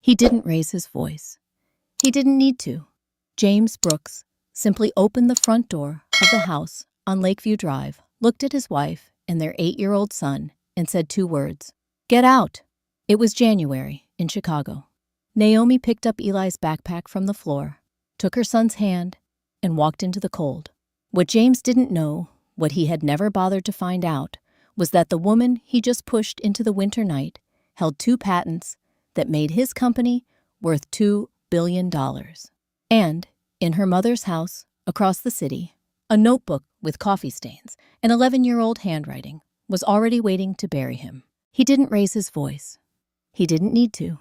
He didn't raise his voice. He didn't need to. James Brooks simply opened the front door of the house on Lakeview Drive, looked at his wife and their 8-year-old son, and said 2 words, "Get out." It was January in Chicago. Naomi picked up Eli's backpack from the floor, took her son's hand, and walked into the cold. What James didn't know, what he had never bothered to find out, was that the woman he just pushed into the winter night held 2 patents that made his company worth $2 billion. And, in her mother's house across the city, a notebook with coffee stains and 11-year-old handwriting was already waiting to bury him. He didn't raise his voice. He didn't need to.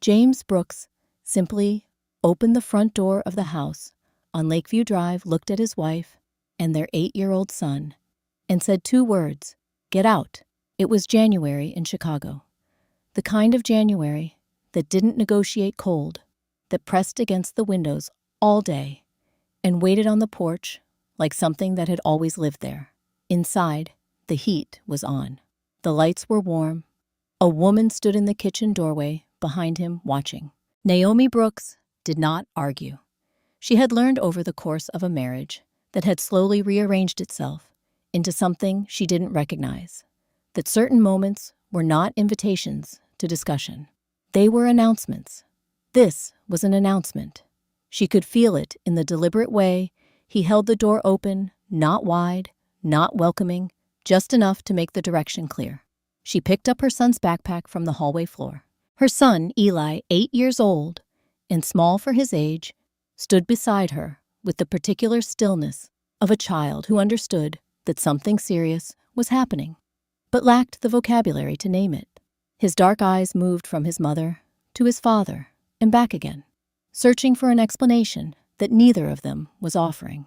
James Brooks simply opened the front door of the house on Lakeview Drive, looked at his wife and their 8-year-old son, and said 2 words, "Get out." It was January in Chicago. The kind of January that didn't negotiate cold, that pressed against the windows all day and waited on the porch like something that had always lived there. Inside, the heat was on. The lights were warm. A woman stood in the kitchen doorway behind him, watching. Naomi Brooks did not argue. She had learned over the course of a marriage that had slowly rearranged itself into something she didn't recognize, that certain moments were not invitations to discussion. They were announcements. This was an announcement. She could feel it in the deliberate way he held the door open, not wide, not welcoming, just enough to make the direction clear. She picked up her son's backpack from the hallway floor. Her son, Eli, 8 years old and small for his age, stood beside her with the particular stillness of a child who understood that something serious was happening, but lacked the vocabulary to name it. His dark eyes moved from his mother to his father and back again, searching for an explanation that neither of them was offering.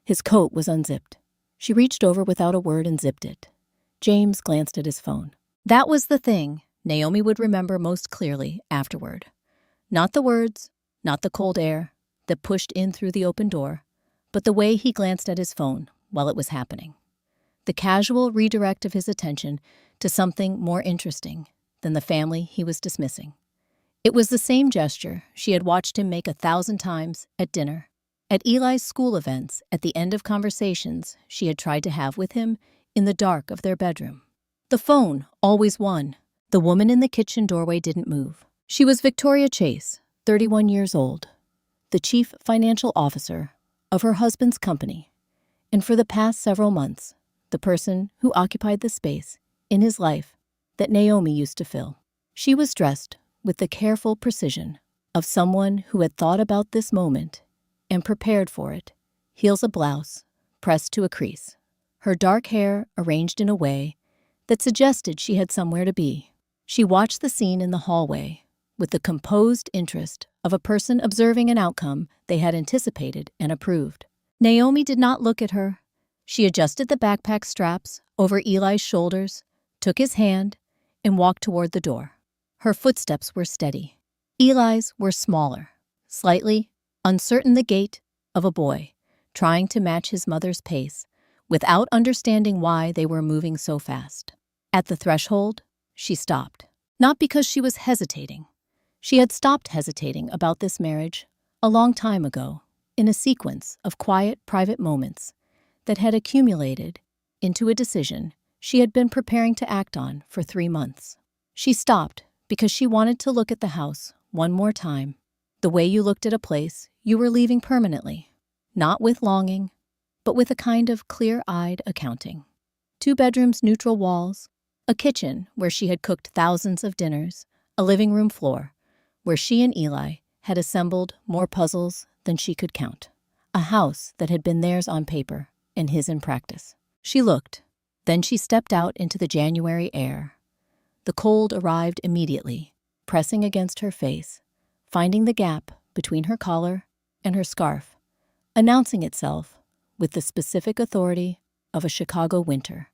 His coat was unzipped. She reached over without a word and zipped it. James glanced at his phone. That was the thing Naomi would remember most clearly afterward. Not the words, not the cold air that pushed in through the open door, but the way he glanced at his phone while it was happening. The casual redirect of his attention to something more interesting than the family he was dismissing. It was the same gesture she had watched him make 1,000 times at dinner, at Eli's school events, at the end of conversations she had tried to have with him in the dark of their bedroom. The phone always won. The woman in the kitchen doorway didn't move. She was Victoria Chase, 31 years old, the chief financial officer of her husband's company, and for the past several months, the person who occupied the space in his life that Naomi used to fill. She was dressed with the careful precision of someone who had thought about this moment and prepared for it, heels of blouse pressed to a crease, her dark hair arranged in a way that suggested she had somewhere to be. She watched the scene in the hallway with the composed interest of a person observing an outcome they had anticipated and approved. Naomi did not look at her. She adjusted the backpack straps over Eli's shoulders, took his hand, and walked toward the door. Her footsteps were steady. Eli's were smaller, slightly uncertain, the gait of a boy trying to match his mother's pace without understanding why they were moving so fast. At the threshold, she stopped. Not because she was hesitating. She had stopped hesitating about this marriage a long time ago, in a sequence of quiet, private moments that had accumulated into a decision she had been preparing to act on for 3 months. She stopped because she wanted to look at the house one more time, the way you looked at a place you were leaving permanently, not with longing, but with a kind of clear-eyed accounting. 2 bedrooms, neutral walls, a kitchen where she had cooked thousands of dinners, a living room floor where she and Eli had assembled more puzzles than she could count, a house that had been theirs on paper and his in practice. She looked, then she stepped out into the January air. The cold arrived immediately, pressing against her face, finding the gap between her collar and her scarf, announcing itself with the specific authority of a Chicago winter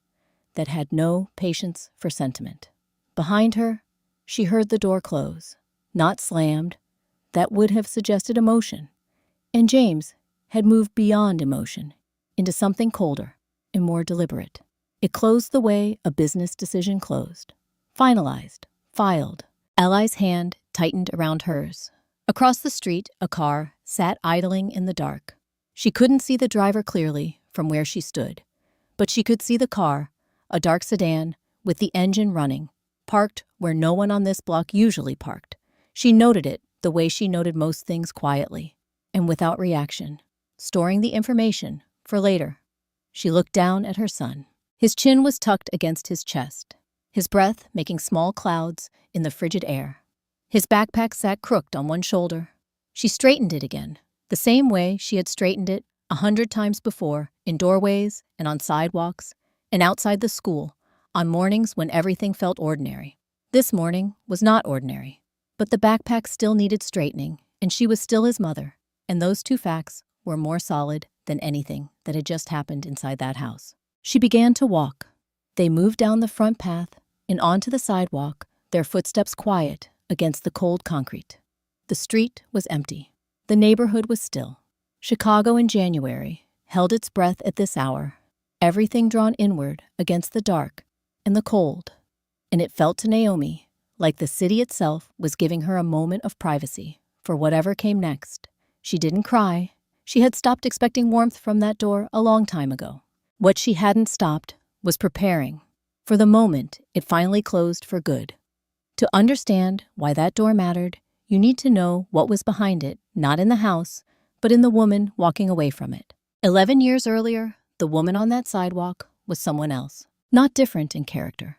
that had no patience for sentiment. Behind her, she heard the door close, not slammed, that would have suggested emotion, and James had moved beyond emotion into something colder and more deliberate. It closed the way a business decision closed, finalized, filed. Eli's hand tightened around hers. Across the street, a car sat idling in the dark. She couldn't see the driver clearly from where she stood, but she could see the car, a dark sedan with the engine running, parked where no one on this block usually parked. She noted it the way she noted most things, quietly and without reaction, storing the information for later. She looked down at her son. His chin was tucked against his chest, his breath making small clouds in the frigid air. His backpack sat crooked on one shoulder. She straightened it again, the same way she had straightened it 100 times before, in doorways and on sidewalks and outside the school, on mornings when everything felt ordinary. This morning was not ordinary, but the backpack still needed straightening, and she was still his mother, and those two facts were more solid than anything that had just happened inside that house. She began to walk. They moved down the front path and onto the sidewalk, their footsteps quiet against the cold concrete. The street was empty. The neighborhood was still. Chicago in January held its breath at this hour, everything drawn inward against the dark and the cold. And it felt to Naomi like the city itself was giving her a moment of privacy for whatever came next. She didn't cry. She had stopped expecting warmth from that door a long time ago. What she hadn't stopped was preparing for the moment it finally closed for good. To understand why that door mattered, you need to know what was behind it, not in the house, but in the woman walking away from it. 11 years earlier, the woman on that sidewalk was someone else, not different in character.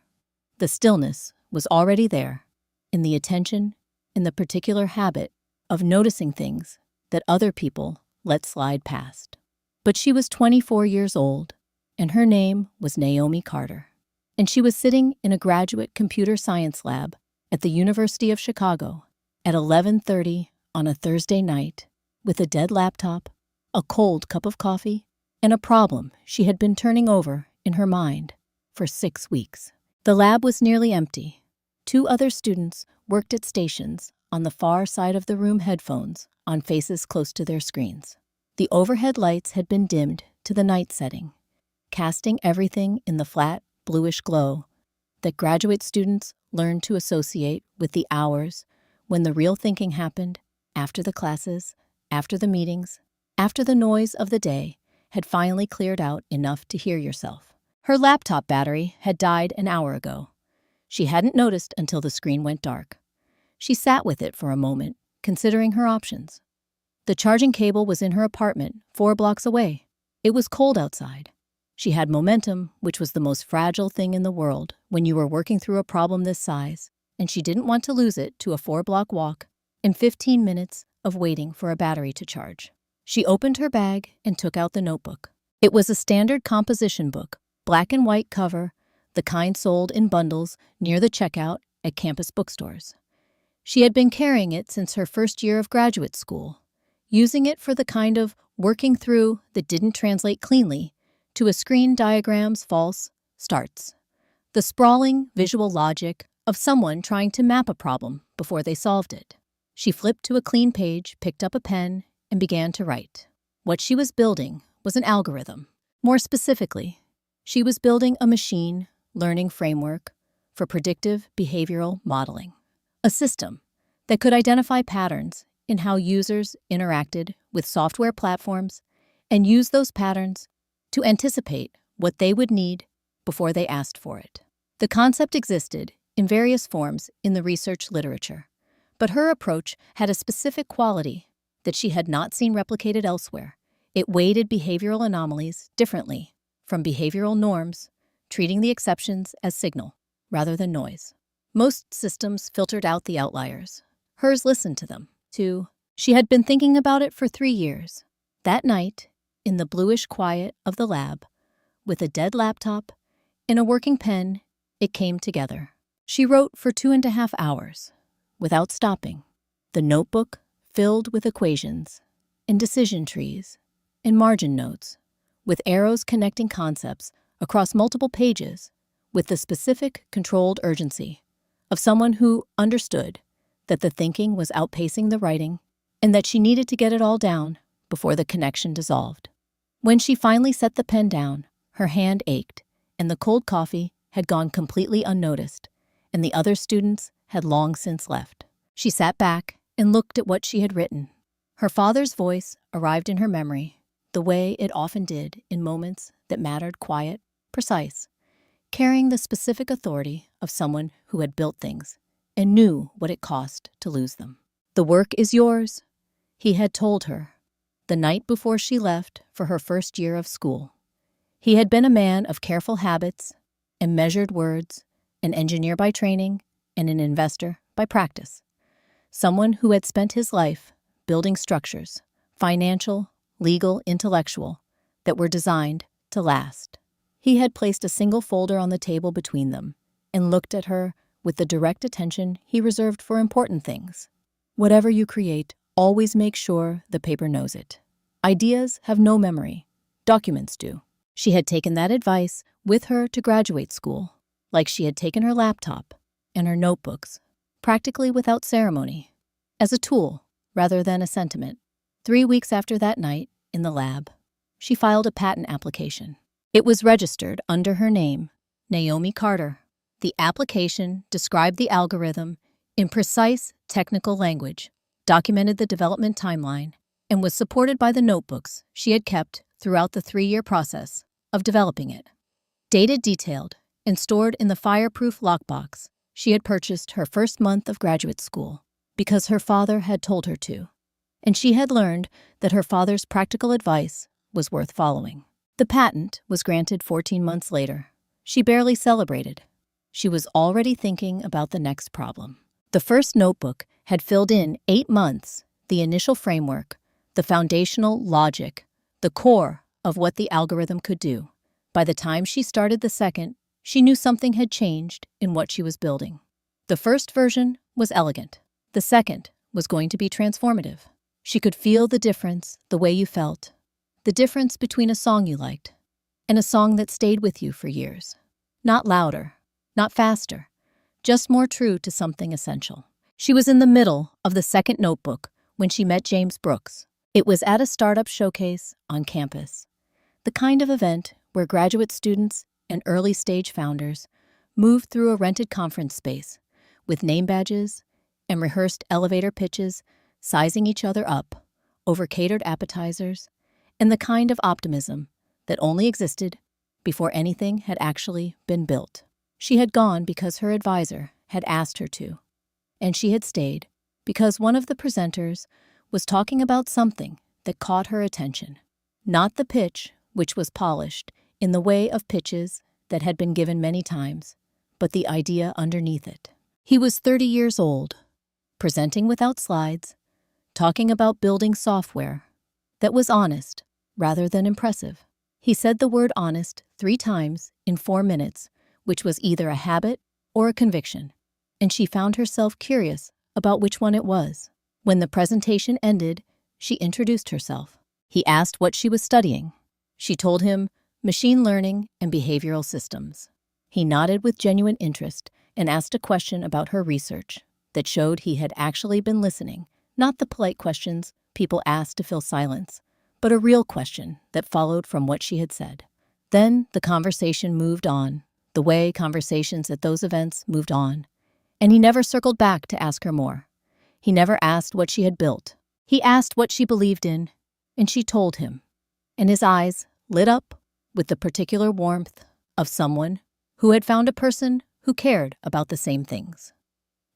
The stillness was already there, in the attention, in the particular habit of noticing things that other people let slide past. But she was 24 years old, and her name was Naomi Carter. And she was sitting in a graduate computer science lab at the University of Chicago at 11:30 on a Thursday night with a dead laptop, a cold cup of coffee, and a problem she had been turning over in her mind for 6 weeks. The lab was nearly empty. 2 other students worked at stations on the far side of the room, headphones on faces close to their screens. The overhead lights had been dimmed to the night setting, casting everything in the flat, bluish glow that graduate students learned to associate with the hours when the real thinking happened, after the classes, after the meetings, after the noise of the day had finally cleared out enough to hear yourself. Her laptop battery had died an hour ago. She hadn't noticed until the screen went dark. She sat with it for a moment, considering her options. The charging cable was in her apartment 4 blocks away. It was cold outside. She had momentum, which was the most fragile thing in the world when you were working through a problem this size, and she didn't want to lose it to a 4-block walk and 15 minutes of waiting for a battery to charge. She opened her bag and took out the notebook. It was a standard composition book, black and white cover, the kind sold in bundles near the checkout at campus bookstores. She had been carrying it since her first year of graduate school, using it for the kind of working through that didn't translate cleanly to a screen diagram's false starts. The sprawling visual logic of someone trying to map a problem before they solved it. She flipped to a clean page, picked up a pen, and began to write. What she was building was an algorithm. More specifically, she was building a machine learning framework for predictive behavioral modeling, a system that could identify patterns in how users interacted with software platforms and use those patterns to anticipate what they would need before they asked for it. The concept existed in various forms in the research literature, but her approach had a specific quality that she had not seen replicated elsewhere. It weighted behavioral anomalies differently from behavioral norms, treating the exceptions as signal rather than noise. Most systems filtered out the outliers. Hers listened to them, too. She had been thinking about it for 3 years. That night, in the bluish quiet of the lab, with a dead laptop and a working pen, it came together. She wrote for 2.5 hours, without stopping, the notebook filled with equations and decision trees and margin notes, with arrows connecting concepts across multiple pages, with the specific, controlled urgency of someone who understood that the thinking was outpacing the writing and that she needed to get it all down before the connection dissolved. When she finally set the pen down, her hand ached, and the cold coffee had gone completely unnoticed, and the other students had long since left. She sat back and looked at what she had written. Her father's voice arrived in her memory, the way it often did in moments that mattered, quiet, precise, carrying the specific authority of someone who had built things and knew what it cost to lose them. "The work is yours," he had told her the night before she left for her first year of school. He had been a man of careful habits and measured words, an engineer by training and an investor by practice, someone who had spent his life building structures, financial, legal, intellectual, that were designed to last. He had placed a single folder on the table between them and looked at her with the direct attention he reserved for important things. "Whatever you create, always make sure the paper knows it. Ideas have no memory. Documents do." She had taken that advice with her to graduate school, like she had taken her laptop and her notebooks, practically without ceremony, as a tool rather than a sentiment. 3 weeks after that night, in the lab, she filed a patent application. It was registered under her name, Naomi Carter. The application described the algorithm in precise technical language, documented the development timeline, and was supported by the notebooks she had kept throughout the 3-year process of developing it. Dated, detailed, and stored in the fireproof lockbox she had purchased her first month of graduate school because her father had told her to, and she had learned that her father's practical advice was worth following. The patent was granted 14 months later. She barely celebrated. She was already thinking about the next problem. The first notebook had filled in 8 months, the initial framework, the foundational logic, the core of what the algorithm could do. By the time she started the second, she knew something had changed in what she was building. The first version was elegant. The second was going to be transformative. She could feel the difference the way you felt, the difference between a song you liked and a song that stayed with you for years. Not louder, not faster, just more true to something essential. She was in the middle of the second notebook when she met James Brooks. It was at a startup showcase on campus, the kind of event where graduate students and early-stage founders move through a rented conference space with name badges and rehearsed elevator pitches, sizing each other up over catered appetizers, and the kind of optimism that only existed before anything had actually been built. She had gone because her advisor had asked her to, and she had stayed because one of the presenters was talking about something that caught her attention. Not the pitch, which was polished in the way of pitches that had been given many times, but the idea underneath it. He was 30 years old, presenting without slides, talking about building software that was honest rather than impressive. He said the word honest 3 times in 4 minutes, which was either a habit or a conviction, and she found herself curious about which one it was. When the presentation ended, she introduced herself. He asked what she was studying. She told him machine learning and behavioral systems. He nodded with genuine interest and asked a question about her research that showed he had actually been listening, not the polite questions people asked to fill silence, but a real question that followed from what she had said. Then the conversation moved on, the way conversations at those events moved on, and he never circled back to ask her more. He never asked what she had built. He asked what she believed in, and she told him, and his eyes lit up with the particular warmth of someone who had found a person who cared about the same things.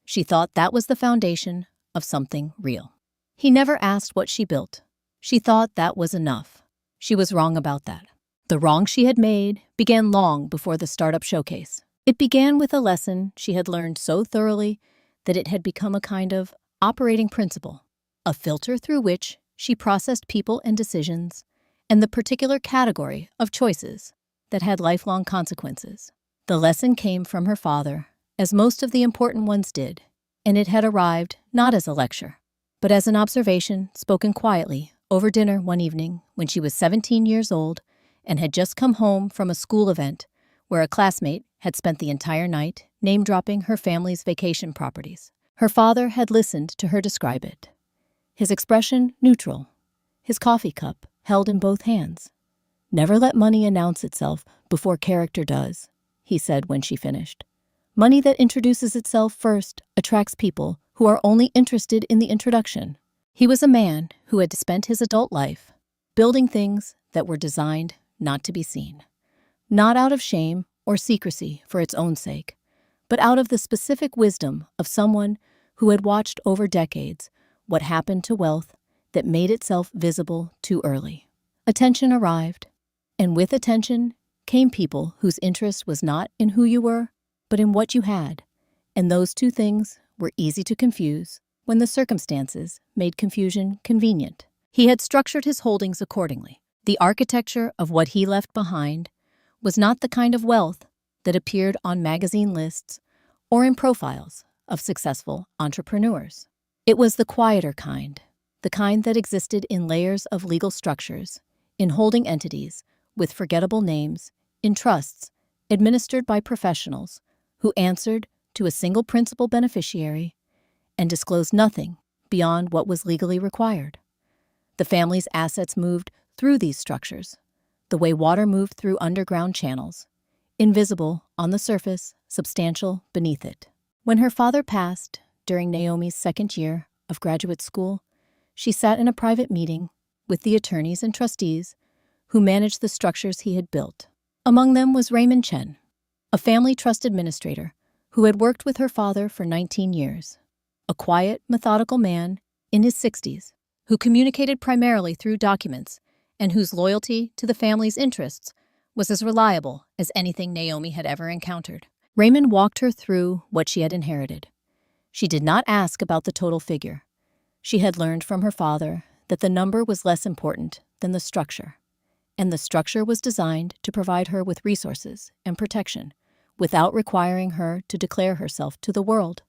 She thought that was the foundation of something real. He never asked what she built. She thought that was enough. She was wrong about that. The wrong she had made began long before the startup showcase. It began with a lesson she had learned so thoroughly that it had become a kind of operating principle, a filter through which she processed people and decisions, and the particular category of choices that had lifelong consequences. The lesson came from her father, as most of the important ones did, and it had arrived not as a lecture, but as an observation spoken quietly over dinner one evening when she was 17 years old and had just come home from a school event where a classmate had spent the entire night name-dropping her family's vacation properties. Her father had listened to her describe it, his expression neutral, his coffee cup held in both hands. "Never let money announce itself before character does," he said when she finished. "Money that introduces itself first attracts people who are only interested in the introduction. He was a man who had spent his adult life building things that were designed not to be seen, not out of shame or secrecy for its own sake, but out of the specific wisdom of someone who had watched over decades what happened to wealth that made itself visible too early. Attention arrived, and with attention came people whose interest was not in who you were, but in what you had, and those two things were easy to confuse when the circumstances made confusion convenient. He had structured his holdings accordingly. The architecture of what he left behind was not the kind of wealth that appeared on magazine lists or in profiles of successful entrepreneurs. It was the quieter kind, the kind that existed in layers of legal structures, in holding entities with forgettable names, in trusts administered by professionals who answered to a single principal beneficiary and disclosed nothing beyond what was legally required. The family's assets moved through these structures, the way water moved through underground channels, invisible on the surface, substantial beneath it. When her father passed during Naomi's second year of graduate school, she sat in a private meeting with the attorneys and trustees who managed the structures he had built. Among them was Raymond Chen, a family trust administrator who had worked with her father for 19 years, a quiet, methodical man in his 60s who communicated primarily through documents and whose loyalty to the family's interests was as reliable as anything Naomi had ever encountered. Raymond walked her through what she had inherited. She did not ask about the total figure. She had learned from her father that the number was less important than the structure, and the structure was designed to provide her with resources and protection without requiring her to declare herself to the world.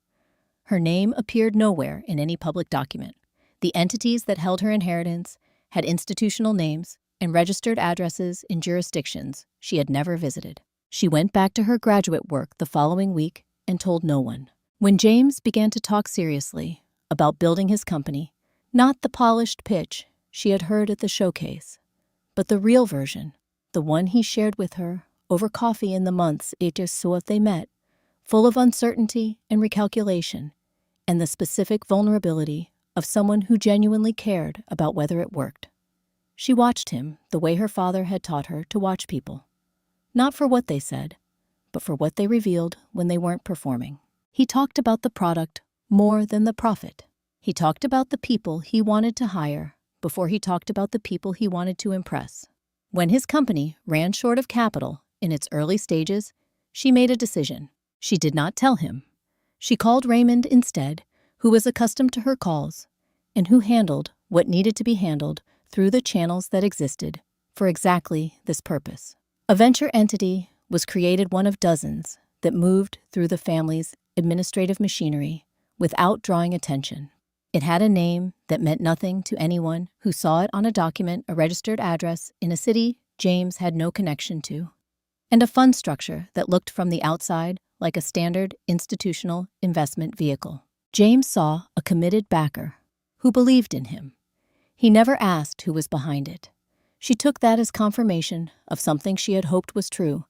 Her name appeared nowhere in any public document. The entities that held her inheritance had institutional names and registered addresses in jurisdictions she had never visited. She went back to her graduate work the following week and told no one. When James began to talk seriously about building his company, not the polished pitch she had heard at the showcase, but the real version, the one he shared with her over coffee in the months after they met, full of uncertainty and recalculation, and the specific vulnerability of someone who genuinely cared about whether it worked. She watched him the way her father had taught her to watch people, not for what they said, but for what they revealed when they weren't performing. He talked about the product more than the profit. He talked about the people he wanted to hire before he talked about the people he wanted to impress. When his company ran short of capital in its early stages, she made a decision. She did not tell him. She called Raymond instead, who was accustomed to her calls and who handled what needed to be handled through the channels that existed for exactly this purpose. A venture entity was created, one of dozens that moved through the family's administrative machinery without drawing attention. It had a name that meant nothing to anyone who saw it on a document, a registered address in a city James had no connection to, and a fund structure that looked from the outside like a standard institutional investment vehicle. James saw a committed backer who believed in him. He never asked who was behind it. She took that as confirmation of something she had hoped was true,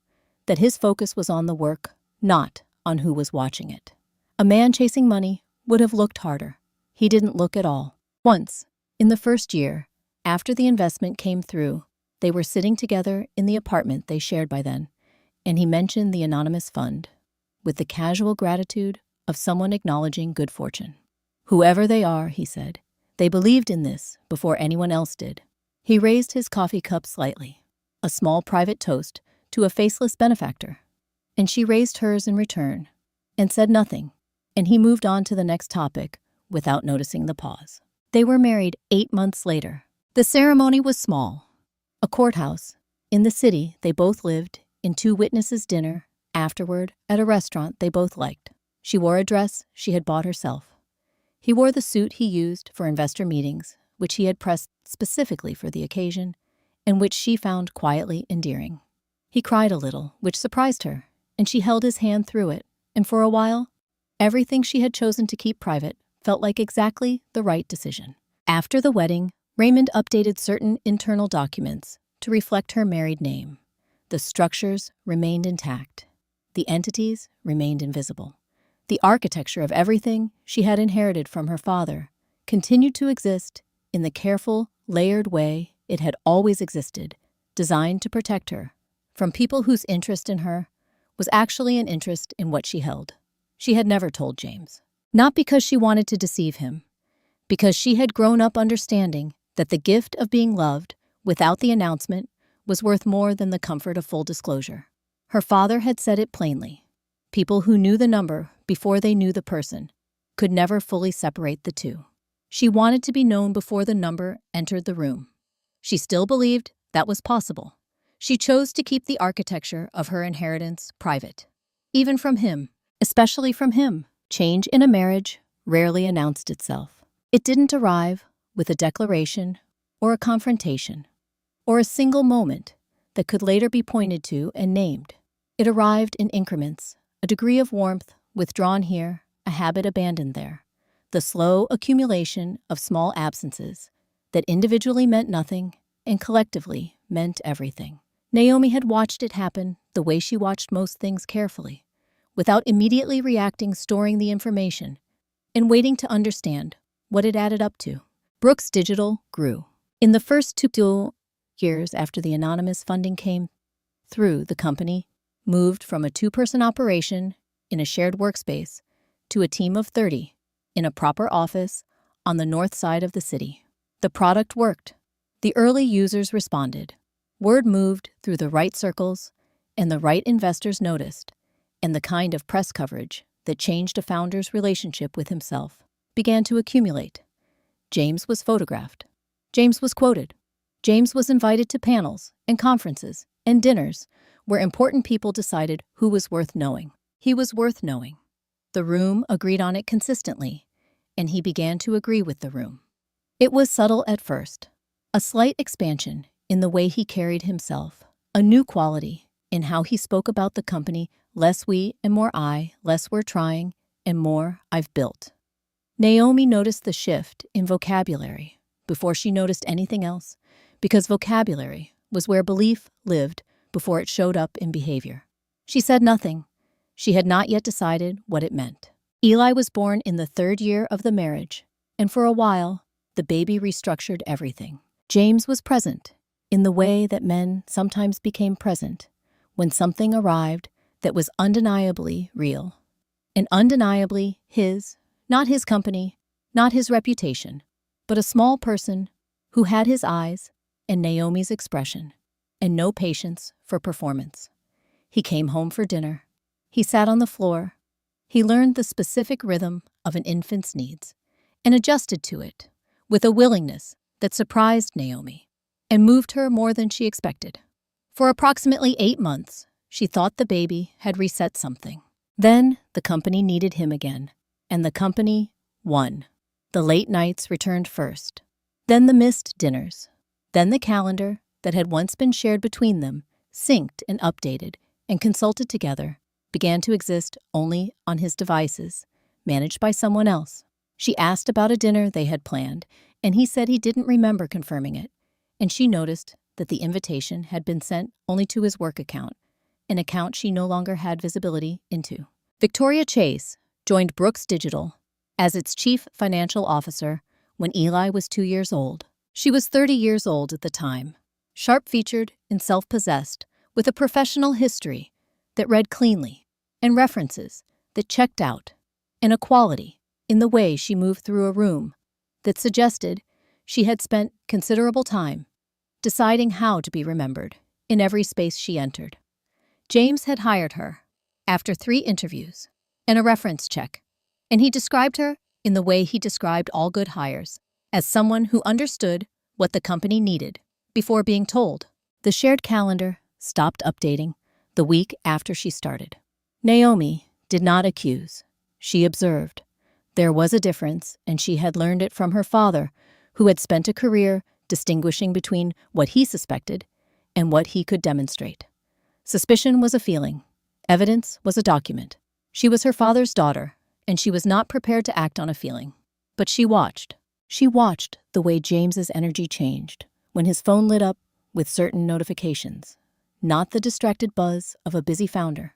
that his focus was on the work, not on who was watching it. A man chasing money would have looked harder. He didn't look at all. Once, in the first year, after the investment came through, they were sitting together in the apartment they shared by then, and he mentioned the anonymous fund, with the casual gratitude of someone acknowledging good fortune. Whoever they are, he said, they believed in this before anyone else did. He raised his coffee cup slightly, a small private toast to a faceless benefactor, and she raised hers in return and said nothing, and he moved on to the next topic without noticing the pause. They were married 8 months later. The ceremony was small. A courthouse. In the city they both lived, in 2 witnesses' dinner, afterward at a restaurant they both liked. She wore a dress she had bought herself. He wore the suit he used for investor meetings, which he had pressed specifically for the occasion, and which she found quietly endearing. He cried a little, which surprised her, and she held his hand through it, and for a while, everything she had chosen to keep private felt like exactly the right decision. After the wedding, Raymond updated certain internal documents to reflect her married name. The structures remained intact. The entities remained invisible. The architecture of everything she had inherited from her father continued to exist in the careful, layered way it had always existed, designed to protect her from people whose interest in her was actually an interest in what she held. She had never told James. Not because she wanted to deceive him, because she had grown up understanding that the gift of being loved without the announcement was worth more than the comfort of full disclosure. Her father had said it plainly. People who knew the number before they knew the person could never fully separate the two. She wanted to be known before the number entered the room. She still believed that was possible. She chose to keep the architecture of her inheritance private. Even from him, especially from him, change in a marriage rarely announced itself. It didn't arrive with a declaration or a confrontation or a single moment that could later be pointed to and named. It arrived in increments, a degree of warmth withdrawn here, a habit abandoned there, the slow accumulation of small absences that individually meant nothing and collectively meant everything. Naomi had watched it happen the way she watched most things carefully, without immediately reacting, storing the information, and waiting to understand what it added up to. Brooks Digital grew. In the first 2 years after the anonymous funding came through, the company moved from a 2-person operation in a shared workspace to a team of 30 in a proper office on the north side of the city. The product worked. The early users responded. Word moved through the right circles, and the right investors noticed, and the kind of press coverage that changed a founder's relationship with himself began to accumulate. James was photographed. James was quoted. James was invited to panels and conferences and dinners where important people decided who was worth knowing. He was worth knowing. The room agreed on it consistently, and he began to agree with the room. It was subtle at first, a slight expansion in the way he carried himself, a new quality in how he spoke about the company, less we and more I, less we're trying, and more I've built. Naomi noticed the shift in vocabulary before she noticed anything else, because vocabulary was where belief lived before it showed up in behavior. She said nothing. She had not yet decided what it meant. Eli was born in the 3rd year of the marriage, and for a while, the baby restructured everything. James was present in the way that men sometimes became present when something arrived that was undeniably real, and undeniably his, not his company, not his reputation, but a small person who had his eyes and Naomi's expression and no patience for performance. He came home for dinner. He sat on the floor. He learned the specific rhythm of an infant's needs and adjusted to it with a willingness that surprised Naomi and moved her more than she expected. For approximately 8 months, she thought the baby had reset something. Then the company needed him again, and the company won. The late nights returned first, then the missed dinners, then the calendar that had once been shared between them, synced and updated and consulted together, began to exist only on his devices, managed by someone else. She asked about a dinner they had planned, and he said he didn't remember confirming it, and she noticed that the invitation had been sent only to his work account, an account she no longer had visibility into. Victoria Chase joined Brooks Digital as its chief financial officer when Eli was 2 years old. She was 30 years old at the time, sharp-featured and self-possessed, with a professional history that read cleanly and references that checked out, and a quality in the way she moved through a room that suggested she had spent considerable time deciding how to be remembered in every space she entered. James had hired her after 3 interviews and a reference check, and he described her in the way he described all good hires, as someone who understood what the company needed before being told. The shared calendar stopped updating the week after she started. Naomi did not accuse. She observed. There was a difference, and she had learned it from her father, who had spent a career distinguishing between what he suspected and what he could demonstrate. Suspicion was a feeling. Evidence was a document. She was her father's daughter, and she was not prepared to act on a feeling. But she watched. She watched the way James's energy changed when his phone lit up with certain notifications, not the distracted buzz of a busy founder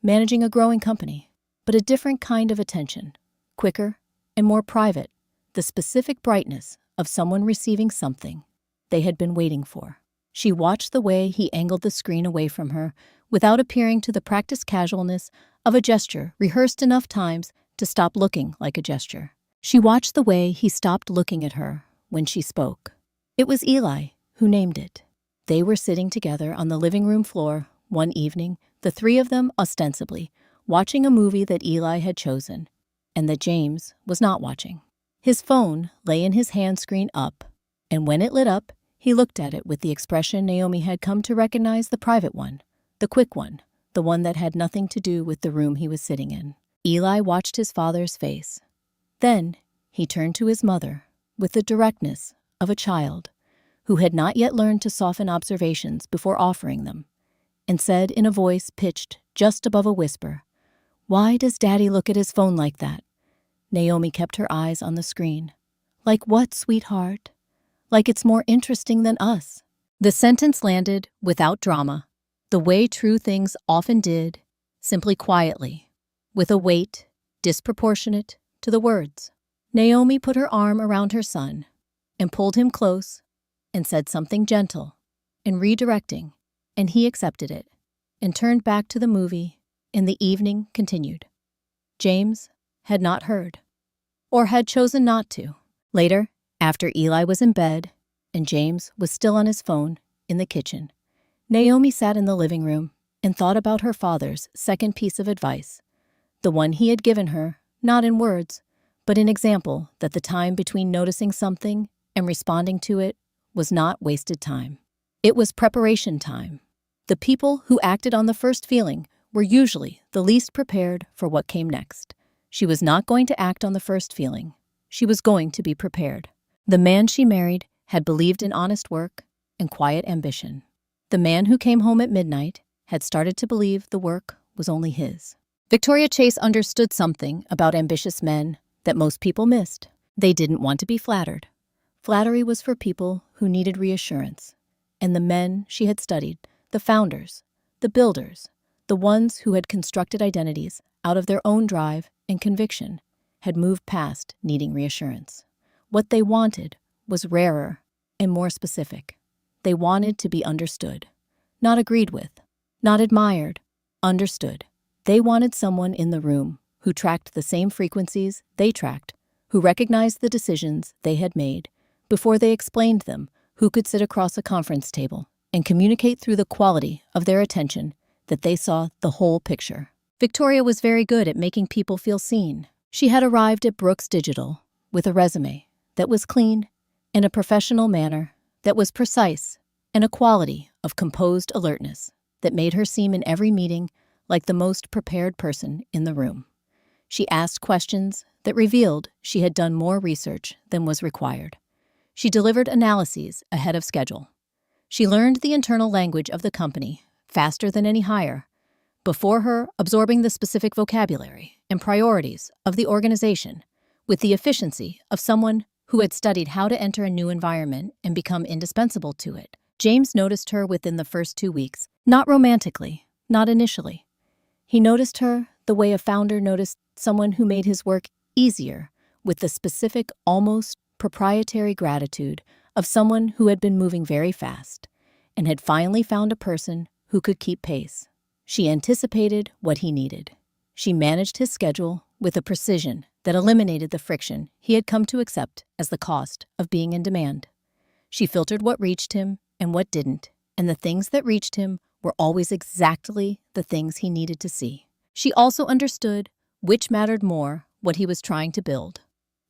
managing a growing company. but a different kind of attention, quicker and more private, the specific brightness of someone receiving something they had been waiting for. She watched the way he angled the screen away from her without appearing to the practiced casualness of a gesture rehearsed enough times to stop looking like a gesture. She watched the way he stopped looking at her when she spoke. It was Eli who named it. They were sitting together on the living room floor one evening, the three of them ostensibly watching a movie that Eli had chosen and that James was not watching. His phone lay in his hand screen up, and when it lit up, he looked at it with the expression Naomi had come to recognize: the private one, the quick one, the one that had nothing to do with the room he was sitting in. Eli watched his father's face. Then he turned to his mother with the directness of a child who had not yet learned to soften observations before offering them, and said in a voice pitched just above a whisper, "Why does Daddy look at his phone like that?" Naomi kept her eyes on the screen. "Like what, sweetheart? Like it's more interesting than us." The sentence landed without drama, the way true things often did, simply quietly, with a weight disproportionate to the words. Naomi put her arm around her son and pulled him close and said something gentle and redirecting, and he accepted it and turned back to the movie, and the evening continued. James had not heard, or had chosen not to. Later, after Eli was in bed and James was still on his phone in the kitchen, Naomi sat in the living room and thought about her father's second piece of advice, the one he had given her, not in words, but in example, that the time between noticing something and responding to it was not wasted time. It was preparation time. The people who acted on the first feeling were usually the least prepared for what came next. She was not going to act on the first feeling. She was going to be prepared. The man she married had believed in honest work and quiet ambition. The man who came home at midnight had started to believe the work was only his. Victoria Chase understood something about ambitious men that most people missed. They didn't want to be flattered. Flattery was for people who needed reassurance. And the men she had studied, the founders, the builders, the ones who had constructed identities out of their own drive and conviction, had moved past needing reassurance. What they wanted was rarer and more specific. They wanted to be understood, not agreed with, not admired, understood. They wanted someone in the room who tracked the same frequencies they tracked, who recognized the decisions they had made before they explained them, who could sit across a conference table and communicate through the quality of their attention that they saw the whole picture. Victoria was very good at making people feel seen. She had arrived at Brooks Digital with a resume that was clean and a professional manner that was precise and a quality of composed alertness that made her seem in every meeting like the most prepared person in the room. She asked questions that revealed she had done more research than was required. She delivered analyses ahead of schedule. She learned the internal language of the company faster than any hire, before her absorbing the specific vocabulary and priorities of the organization with the efficiency of someone who had studied how to enter a new environment and become indispensable to it. James noticed her within the first 2 weeks, not romantically, not initially. He noticed her the way a founder noticed someone who made his work easier, with the specific, almost proprietary gratitude of someone who had been moving very fast and had finally found a person who could keep pace. She anticipated what he needed. She managed his schedule with a precision that eliminated the friction he had come to accept as the cost of being in demand. She filtered what reached him and what didn't, and the things that reached him were always exactly the things he needed to see. She also understood which mattered more, what he was trying to build.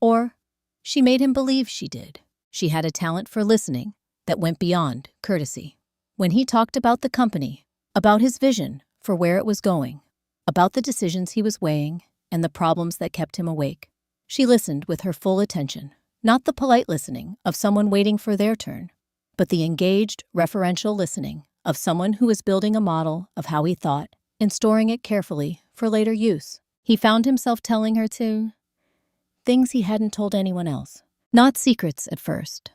Or she made him believe she did. She had a talent for listening that went beyond courtesy. When he talked about the company, about his vision for where it was going, about the decisions he was weighing and the problems that kept him awake, she listened with her full attention, not the polite listening of someone waiting for their turn, but the engaged, referential listening of someone who was building a model of how he thought and storing it carefully for later use. He found himself telling her things he hadn't told anyone else. Not secrets at first,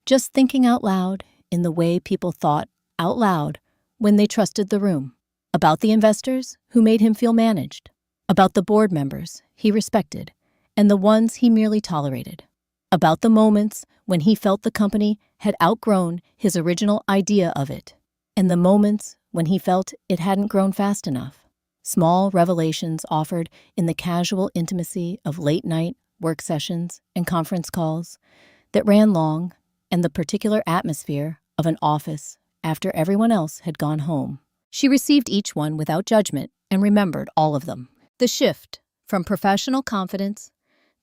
just thinking out loud in the way people thought out loud when they trusted the room. About the investors who made him feel managed. about the board members he respected and the ones he merely tolerated, about the moments when he felt the company had outgrown his original idea of it, and the moments when he felt it hadn't grown fast enough. Small revelations offered in the casual intimacy of late-night work sessions and conference calls that ran long, and the particular atmosphere of an office after everyone else had gone home. She received each one without judgment and remembered all of them. The shift from professional confidence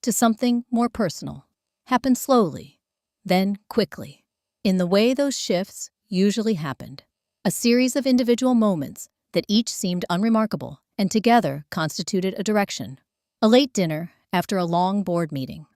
to something more personal happened slowly, then quickly. In the way those shifts usually happened, a series of individual moments that each seemed unremarkable and together constituted a direction. A late dinner after a long board meeting,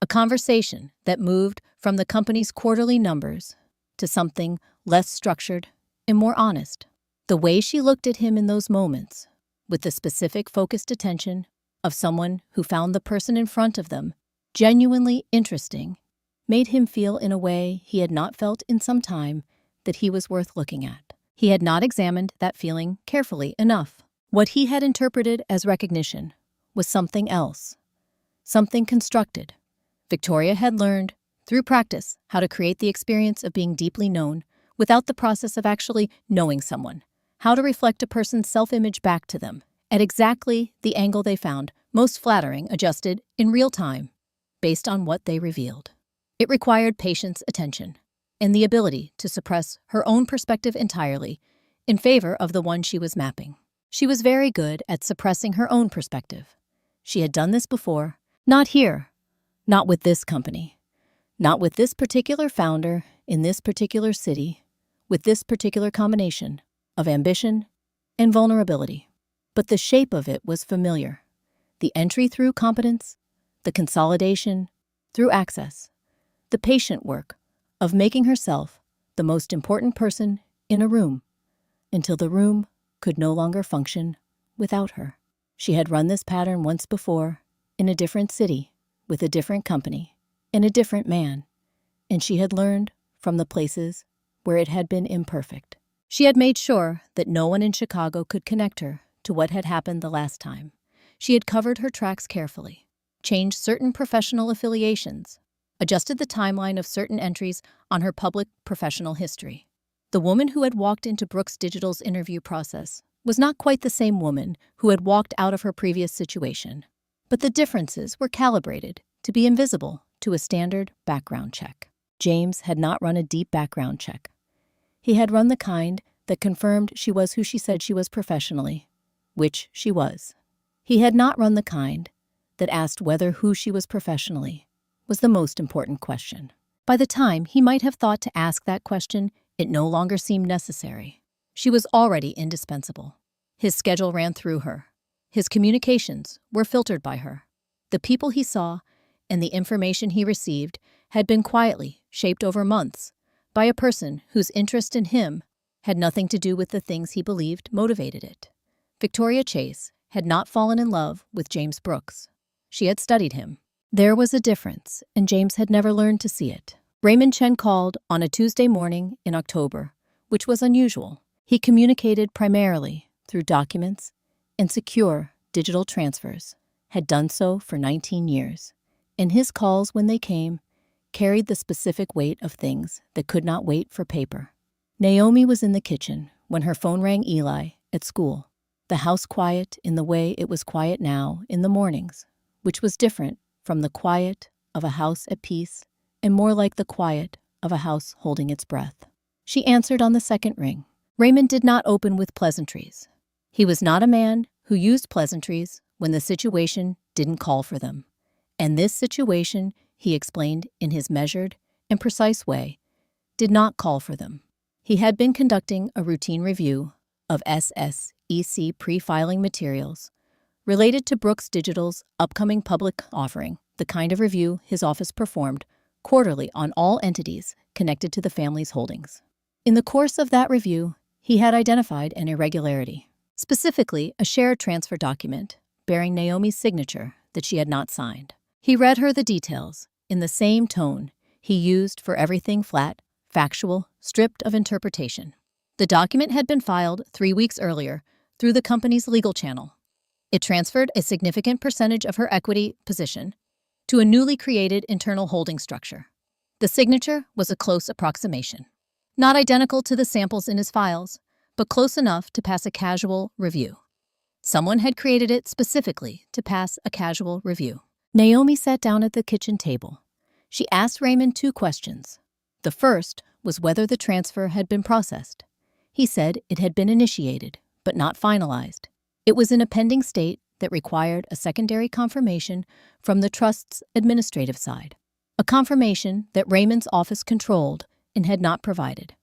a conversation that moved from the company's quarterly numbers to something less structured and more honest. The way she looked at him in those moments, with the specific focused attention of someone who found the person in front of them genuinely interesting, made him feel in a way he had not felt in some time that he was worth looking at. He had not examined that feeling carefully enough. What he had interpreted as recognition was something else, something constructed. Victoria had learned, through practice, how to create the experience of being deeply known without the process of actually knowing someone, how to reflect a person's self-image back to them at exactly the angle they found most flattering, adjusted in real time, based on what they revealed. It required patience, attention, and the ability to suppress her own perspective entirely in favor of the one she was mapping. She was very good at suppressing her own perspective. She had done this before, not here, not with this company, not with this particular founder in this particular city, with this particular combination of ambition and vulnerability. But the shape of it was familiar. The entry through competence, the consolidation through access, the patient work of making herself the most important person in a room until the room could no longer function without her. She had run this pattern once before in a different city with a different company and a different man, and she had learned from the places where it had been imperfect. She had made sure that no one in Chicago could connect her to what had happened the last time. She had covered her tracks carefully, changed certain professional affiliations, adjusted the timeline of certain entries on her public professional history. The woman who had walked into Brooks Digital's interview process was not quite the same woman who had walked out of her previous situation, but the differences were calibrated to be invisible to a standard background check. James had not run a deep background check. He had run the kind that confirmed she was who she said she was professionally, which she was. He had not run the kind that asked whether who she was professionally was the most important question. By the time he might have thought to ask that question, it no longer seemed necessary. She was already indispensable. His schedule ran through her. His communications were filtered by her. The people he saw and the information he received had been quietly shaped over months by a person whose interest in him had nothing to do with the things he believed motivated it. Victoria Chase had not fallen in love with James Brooks. She had studied him. There was a difference, and James had never learned to see it. Raymond Chen called on a Tuesday morning in October, which was unusual. He communicated primarily through documents and secure digital transfers, had done so for 19 years, and his calls, when they came, carried the specific weight of things that could not wait for paper. Naomi was in the kitchen when her phone rang. Eli at school. The house quiet in the way it was quiet now in the mornings, which was different from the quiet of a house at peace and more like the quiet of a house holding its breath. She answered on the second ring. Raymond did not open with pleasantries. He was not a man who used pleasantries when the situation didn't call for them. And this situation, he explained in his measured and precise way, did not call for them. He had been conducting a routine review of SSEC pre-filing materials related to Brooks Digital's upcoming public offering, the kind of review his office performed quarterly on all entities connected to the family's holdings. In the course of that review, he had identified an irregularity, specifically a share transfer document bearing Naomi's signature that she had not signed. He read her the details in the same tone he used for everything flat, factual, stripped of interpretation. The document had been filed 3 weeks earlier through the company's legal channel. It transferred a significant percentage of her equity position to a newly created internal holding structure. The signature was a close approximation. Not identical to the samples in his files, but close enough to pass a casual review. Someone had created it specifically to pass a casual review. Naomi sat down at the kitchen table. She asked Raymond 2 questions. The first was whether the transfer had been processed. He said it had been initiated, but not finalized. It was in a pending state that required a secondary confirmation from the trust's administrative side, a confirmation that Raymond's office controlled and had not provided.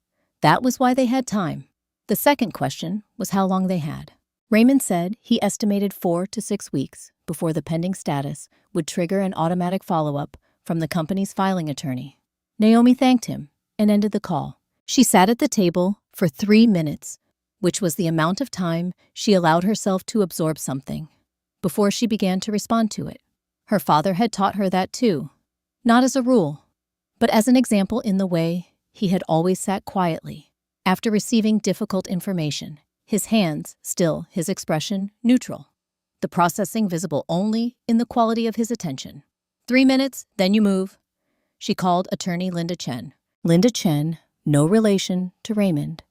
That was why they had time. The second question was how long they had. Raymond said he estimated 4 to 6 weeks before the pending status would trigger an automatic follow-up from the company's filing attorney. Naomi thanked him and ended the call. She sat at the table for 3 minutes, which was the amount of time she allowed herself to absorb something, before she began to respond to it. Her father had taught her that too, not as a rule, but as an example in the way he had always sat quietly after receiving difficult information, his hands still, his expression neutral, the processing visible only in the quality of his attention. 3 minutes, then you move. She called attorney Linda Chen. Linda Chen, no relation to Raymond,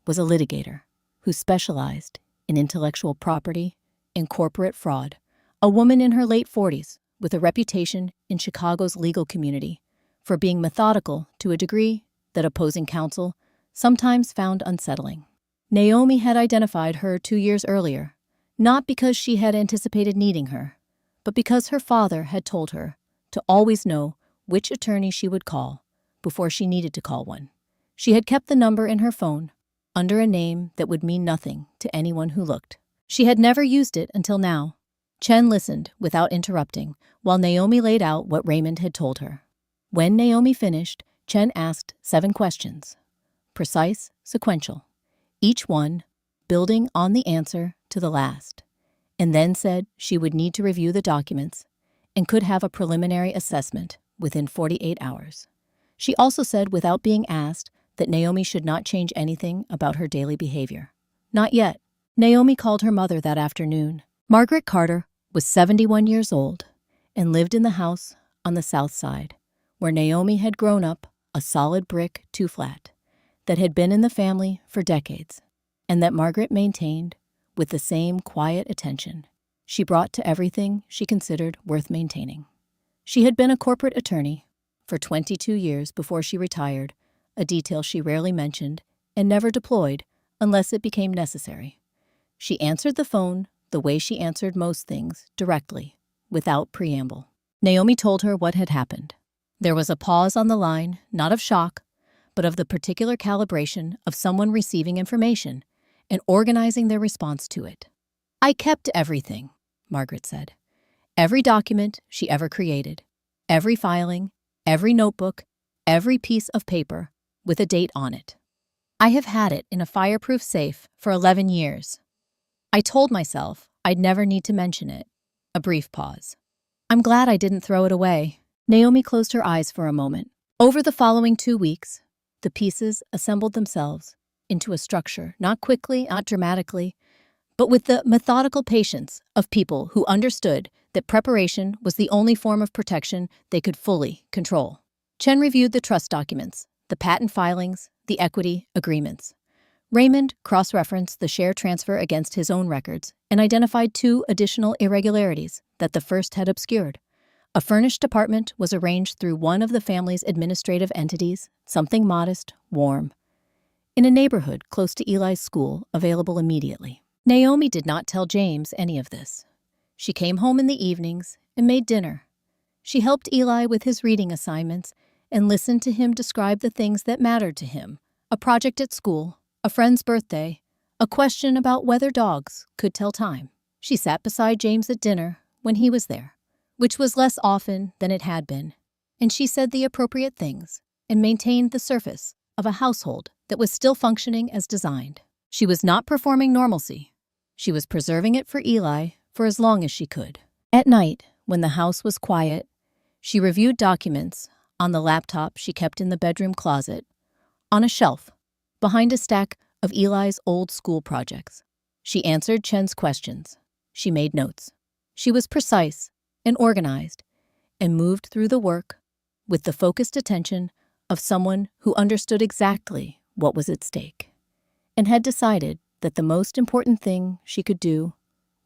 was a litigator who specialized in intellectual property and corporate fraud, a woman in her late 40s with a reputation in Chicago's legal community for being methodical to a degree that opposing counsel sometimes found unsettling. Naomi had identified her 2 years earlier, not because she had anticipated needing her, but because her father had told her to always know which attorney she would call before she needed to call one. She had kept the number in her phone under a name that would mean nothing to anyone who looked. She had never used it until now. Chen listened without interrupting while Naomi laid out what Raymond had told her. When Naomi finished, Chen asked 7 questions, precise, sequential, each one building on the answer to the last, and then said she would need to review the documents and could have a preliminary assessment within 48 hours. She also said without being asked that Naomi should not change anything about her daily behavior. Not yet. Naomi called her mother that afternoon. Margaret Carter was 71 years old and lived in the house on the south side, where Naomi had grown up, a solid brick 2-flat that had been in the family for decades, and that Margaret maintained with the same quiet attention she brought to everything she considered worth maintaining. She had been a corporate attorney for 22 years before she retired, a detail she rarely mentioned and never deployed unless it became necessary. She answered the phone the way she answered most things, directly, without preamble. Naomi told her what had happened. There was a pause on the line, not of shock, but of the particular calibration of someone receiving information and organizing their response to it. I kept everything, Margaret said. Every document she ever created, every filing, every notebook, every piece of paper with a date on it. I have had it in a fireproof safe for 11 years. I told myself I'd never need to mention it. A brief pause. I'm glad I didn't throw it away. Naomi closed her eyes for a moment. Over the following 2 weeks, the pieces assembled themselves into a structure, not quickly, not dramatically, but with the methodical patience of people who understood that preparation was the only form of protection they could fully control. Chen reviewed the trust documents, the patent filings, the equity agreements. Raymond cross-referenced the share transfer against his own records and identified 2 additional irregularities that the first had obscured. A furnished apartment was arranged through one of the family's administrative entities, something modest, warm, in a neighborhood close to Eli's school, available immediately. Naomi did not tell James any of this. She came home in the evenings and made dinner. She helped Eli with his reading assignments and listened to him describe the things that mattered to him, a project at school, a friend's birthday, a question about whether dogs could tell time. She sat beside James at dinner when he was there, which was less often than it had been, and she said the appropriate things and maintained the surface of a household that was still functioning as designed. She was not performing normalcy. She was preserving it for Eli for as long as she could. At night, when the house was quiet, she reviewed documents on the laptop she kept in the bedroom closet, on a shelf, behind a stack of Eli's old school projects. She answered Chen's questions, She made notes. She was precise and organized and moved through the work with the focused attention of someone who understood exactly what was at stake and had decided that the most important thing she could do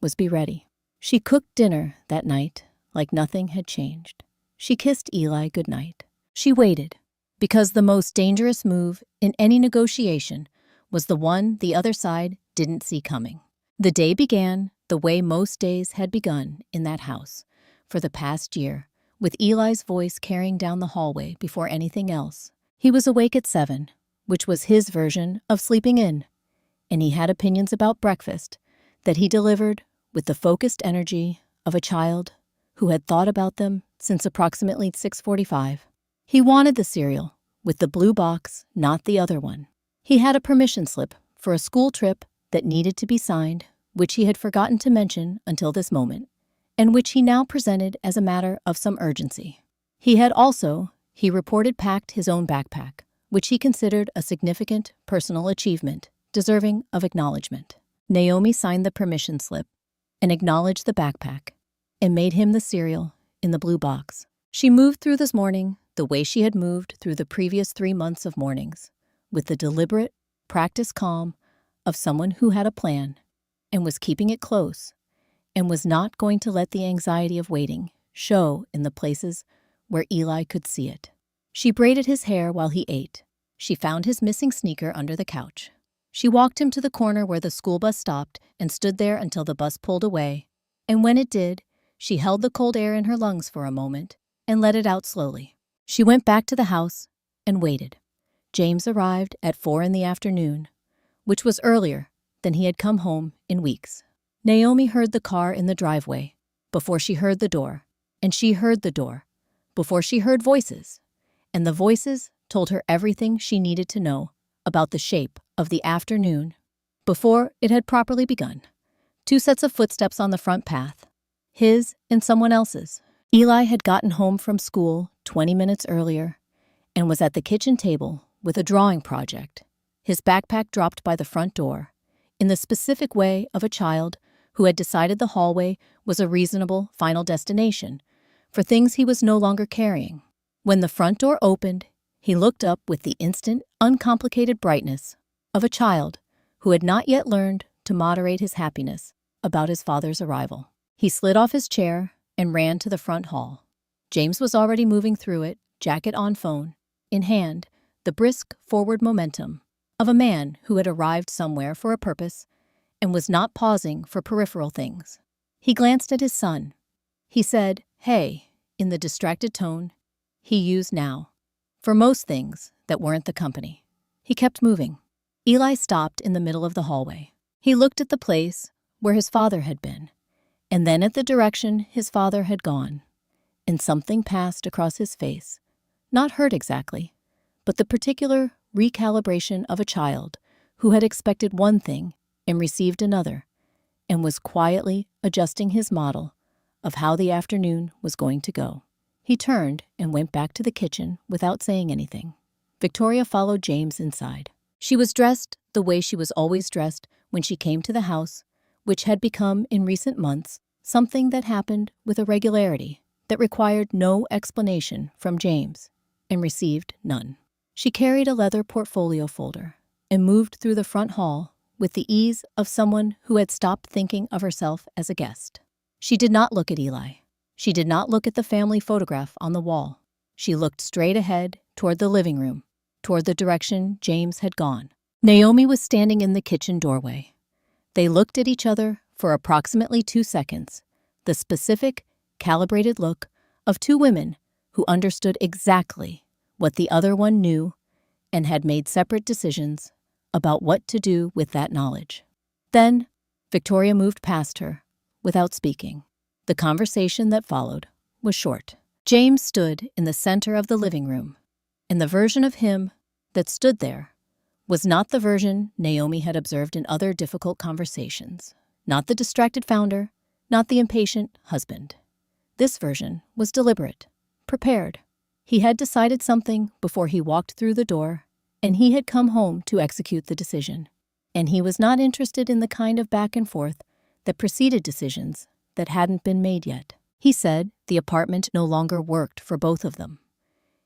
was be ready. She cooked dinner that night like nothing had changed. She kissed Eli goodnight. She waited, because the most dangerous move in any negotiation was the one the other side didn't see coming. The day began the way most days had begun in that house for the past year, with Eli's voice carrying down the hallway before anything else. He was awake at 7, which was his version of sleeping in, and he had opinions about breakfast that he delivered with the focused energy of a child who had thought about them since approximately 6:45. He wanted the cereal with the blue box, not the other one. He had a permission slip for a school trip that needed to be signed, which he had forgotten to mention until this moment, and which he now presented as a matter of some urgency. He reported, packed his own backpack, which he considered a significant personal achievement, deserving of acknowledgement. Naomi signed the permission slip and acknowledged the backpack and made him the cereal in the blue box. She moved through this morning the way she had moved through the previous 3 months of mornings, with the deliberate, practiced calm of someone who had a plan and was keeping it close and was not going to let the anxiety of waiting show in the places where Eli could see it. She braided his hair while he ate. She found his missing sneaker under the couch. She walked him to the corner where the school bus stopped and stood there until the bus pulled away, and when it did, she held the cold air in her lungs for a moment and let it out slowly. She went back to the house and waited. James arrived at 4 in the afternoon, which was earlier than he had come home in weeks. Naomi heard the car in the driveway before she heard the door, and she heard the door before she heard voices, and the voices told her everything she needed to know about the shape of the afternoon before it had properly begun. 2 sets of footsteps on the front path, his and someone else's. Eli had gotten home from school 20 minutes earlier and was at the kitchen table with a drawing project, his backpack dropped by the front door, in the specific way of a child who had decided the hallway was a reasonable final destination for things he was no longer carrying. When the front door opened, he looked up with the instant, uncomplicated brightness of a child who had not yet learned to moderate his happiness about his father's arrival. He slid off his chair and ran to the front hall. James was already moving through it, jacket on, phone in hand, the brisk forward momentum of a man who had arrived somewhere for a purpose and was not pausing for peripheral things. He glanced at his son. He said, "Hey," in the distracted tone he used now for most things that weren't the company. He kept moving. Eli stopped in the middle of the hallway. He looked at the place where his father had been, and then at the direction his father had gone, and something passed across his face, not hurt exactly, but the particular recalibration of a child who had expected one thing and received another, and was quietly adjusting his model of how the afternoon was going to go. He turned and went back to the kitchen without saying anything. Victoria followed James inside. She was dressed the way she was always dressed when she came to the house, which had become, in recent months, something that happened with a regularity that required no explanation from James, and received none. She carried a leather portfolio folder and moved through the front hall with the ease of someone who had stopped thinking of herself as a guest. She did not look at Eli. She did not look at the family photograph on the wall. She looked straight ahead toward the living room, toward the direction James had gone. Naomi was standing in the kitchen doorway. They looked at each other for approximately 2 seconds, the specific, calibrated look of 2 women who understood exactly what the other one knew and had made separate decisions about what to do with that knowledge. Then, Victoria moved past her without speaking. The conversation that followed was short. James stood in the center of the living room, and the version of him that stood there was not the version Naomi had observed in other difficult conversations, not the distracted founder, not the impatient husband. This version was deliberate, prepared. He had decided something before he walked through the door, and he had come home to execute the decision. And he was not interested in the kind of back and forth that preceded decisions that hadn't been made yet. He said the apartment no longer worked for both of them.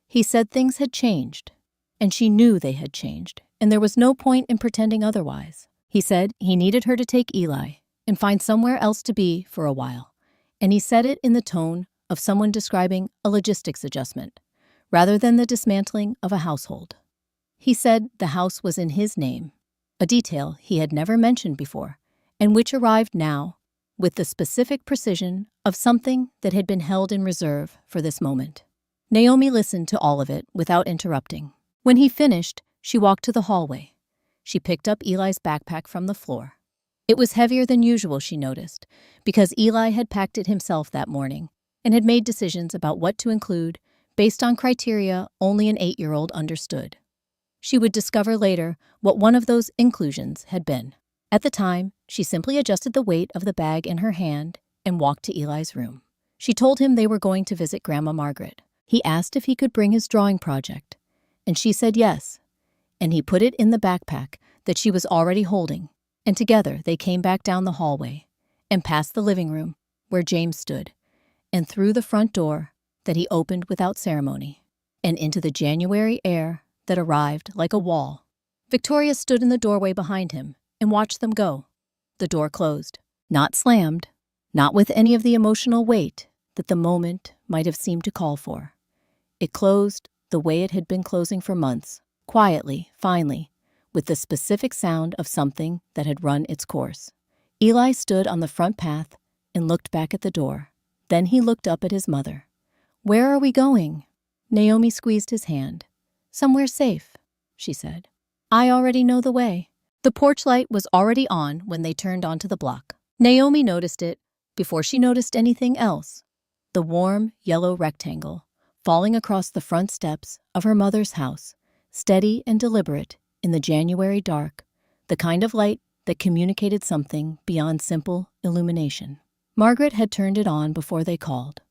He said things had changed, and she knew they had changed, and there was no point in pretending otherwise. He said he needed her to take Eli and find somewhere else to be for a while, and he said it in the tone of someone describing a logistics adjustment, rather than the dismantling of a household. He said the house was in his name, a detail he had never mentioned before, and which arrived now with the specific precision of something that had been held in reserve for this moment. Naomi listened to all of it without interrupting. When he finished, she walked to the hallway. She picked up Eli's backpack from the floor. It was heavier than usual, she noticed, because Eli had packed it himself that morning and had made decisions about what to include based on criteria only an 8-year-old understood. She would discover later what one of those inclusions had been. At the time, she simply adjusted the weight of the bag in her hand and walked to Eli's room. She told him they were going to visit Grandma Margaret. He asked if he could bring his drawing project, and she said yes, and he put it in the backpack that she was already holding, and together they came back down the hallway and past the living room where James stood, and through the front door that he opened without ceremony, and into the January air that arrived like a wall. Victoria stood in the doorway behind him and watched them go. The door closed, not slammed, not with any of the emotional weight that the moment might have seemed to call for. It closed the way it had been closing for months, quietly, finally, with the specific sound of something that had run its course. Eli stood on the front path and looked back at the door. Then he looked up at his mother. "Where are we going?" Naomi squeezed his hand. "Somewhere safe," she said. "I already know the way." The porch light was already on when they turned onto the block. Naomi noticed it before she noticed anything else. The warm, yellow rectangle falling across the front steps of her mother's house, steady and deliberate in the January dark, the kind of light that communicated something beyond simple illumination. Margaret had turned it on before they called,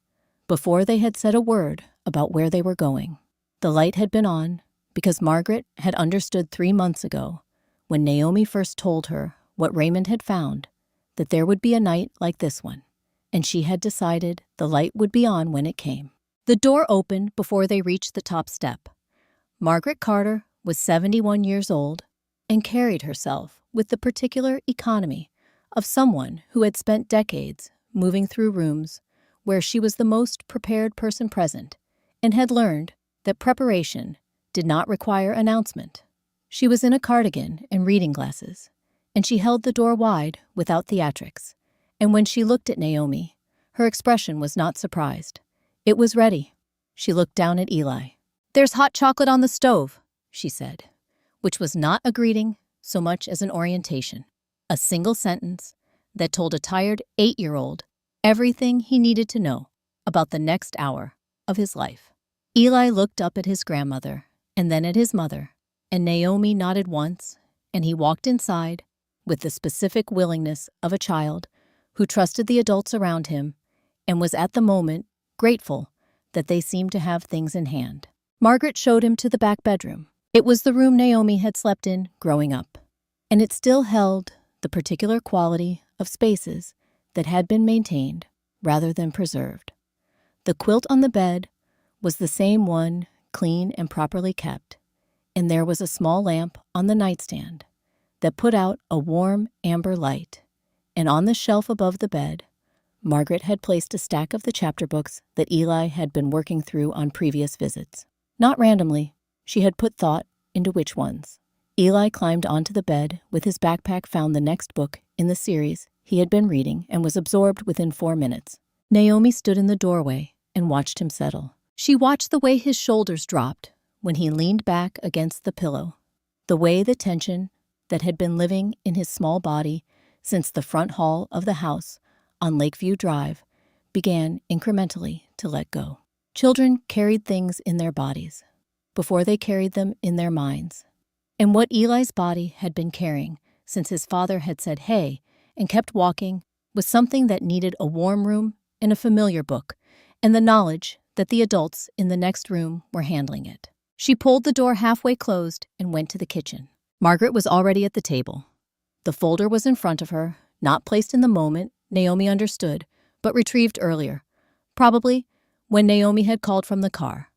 before they had said a word about where they were going. The light had been on because Margaret had understood 3 months ago, when Naomi first told her what Raymond had found, that there would be a night like this one, and she had decided the light would be on when it came. The door opened before they reached the top step. Margaret Carter was 71 years old and carried herself with the particular economy of someone who had spent decades moving through rooms where she was the most prepared person present and had learned that preparation did not require announcement. She was in a cardigan and reading glasses, and she held the door wide without theatrics, and when she looked at Naomi, her expression was not surprised. It was ready. She looked down at Eli. "There's hot chocolate on the stove," she said, which was not a greeting so much as an orientation, a single sentence that told a tired 8-year-old everything he needed to know about the next hour of his life. Eli looked up at his grandmother and then at his mother, and Naomi nodded once, and he walked inside with the specific willingness of a child who trusted the adults around him and was at the moment grateful that they seemed to have things in hand. Margaret showed him to the back bedroom. It was the room Naomi had slept in growing up, and it still held the particular quality of spaces that had been maintained rather than preserved. The quilt on the bed was the same one, clean and properly kept, and there was a small lamp on the nightstand that put out a warm amber light, and on the shelf above the bed, Margaret had placed a stack of the chapter books that Eli had been working through on previous visits. Not randomly, she had put thought into which ones. Eli climbed onto the bed with his backpack, found the next book in the series he had been reading, and was absorbed within 4 minutes. Naomi stood in the doorway and watched him settle. She watched the way his shoulders dropped when he leaned back against the pillow, the way the tension that had been living in his small body since the front hall of the house on Lakeview Drive began incrementally to let go. Children carried things in their bodies before they carried them in their minds. And what Eli's body had been carrying since his father had said hey and kept walking was something that needed a warm room and a familiar book and the knowledge that the adults in the next room were handling it. She pulled the door halfway closed and went to the kitchen. Margaret was already at the table. The folder was in front of her, Not placed in the moment, Naomi understood, but retrieved earlier, probably when Naomi had called from the car.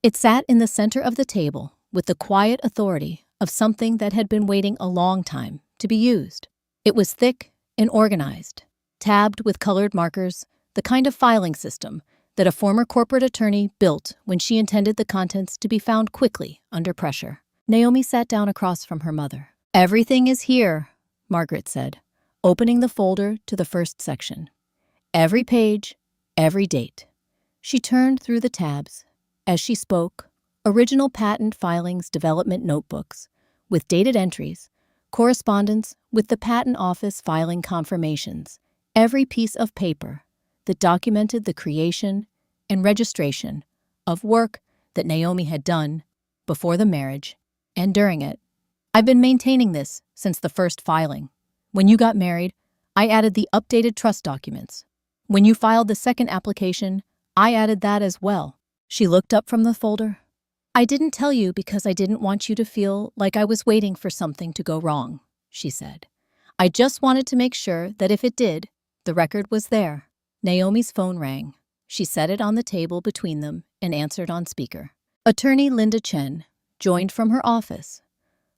It sat in the center of the table with the quiet authority of something that had been waiting a long time to be used. It was thick and organized, tabbed with colored markers, the kind of filing system that a former corporate attorney built when she intended the contents to be found quickly under pressure. Naomi sat down across from her mother. "Everything is here," Margaret said, opening the folder to the first section. "Every page, every date." She turned through the tabs. As she spoke, original patent filings development notebooks with dated entries, correspondence with the patent office filing confirmations, every piece of paper that documented the creation and registration of work that Naomi had done before the marriage and during it. "I've been maintaining this since the first filing. When you got married, I added the updated trust documents. When you filed the second application, I added that as well." She looked up from the folder. "I didn't tell you because I didn't want you to feel like I was waiting for something to go wrong," she said. "I just wanted to make sure that if it did, the record was there." Naomi's phone rang. She set it on the table between them and answered on speaker. Attorney Linda Chen joined from her office,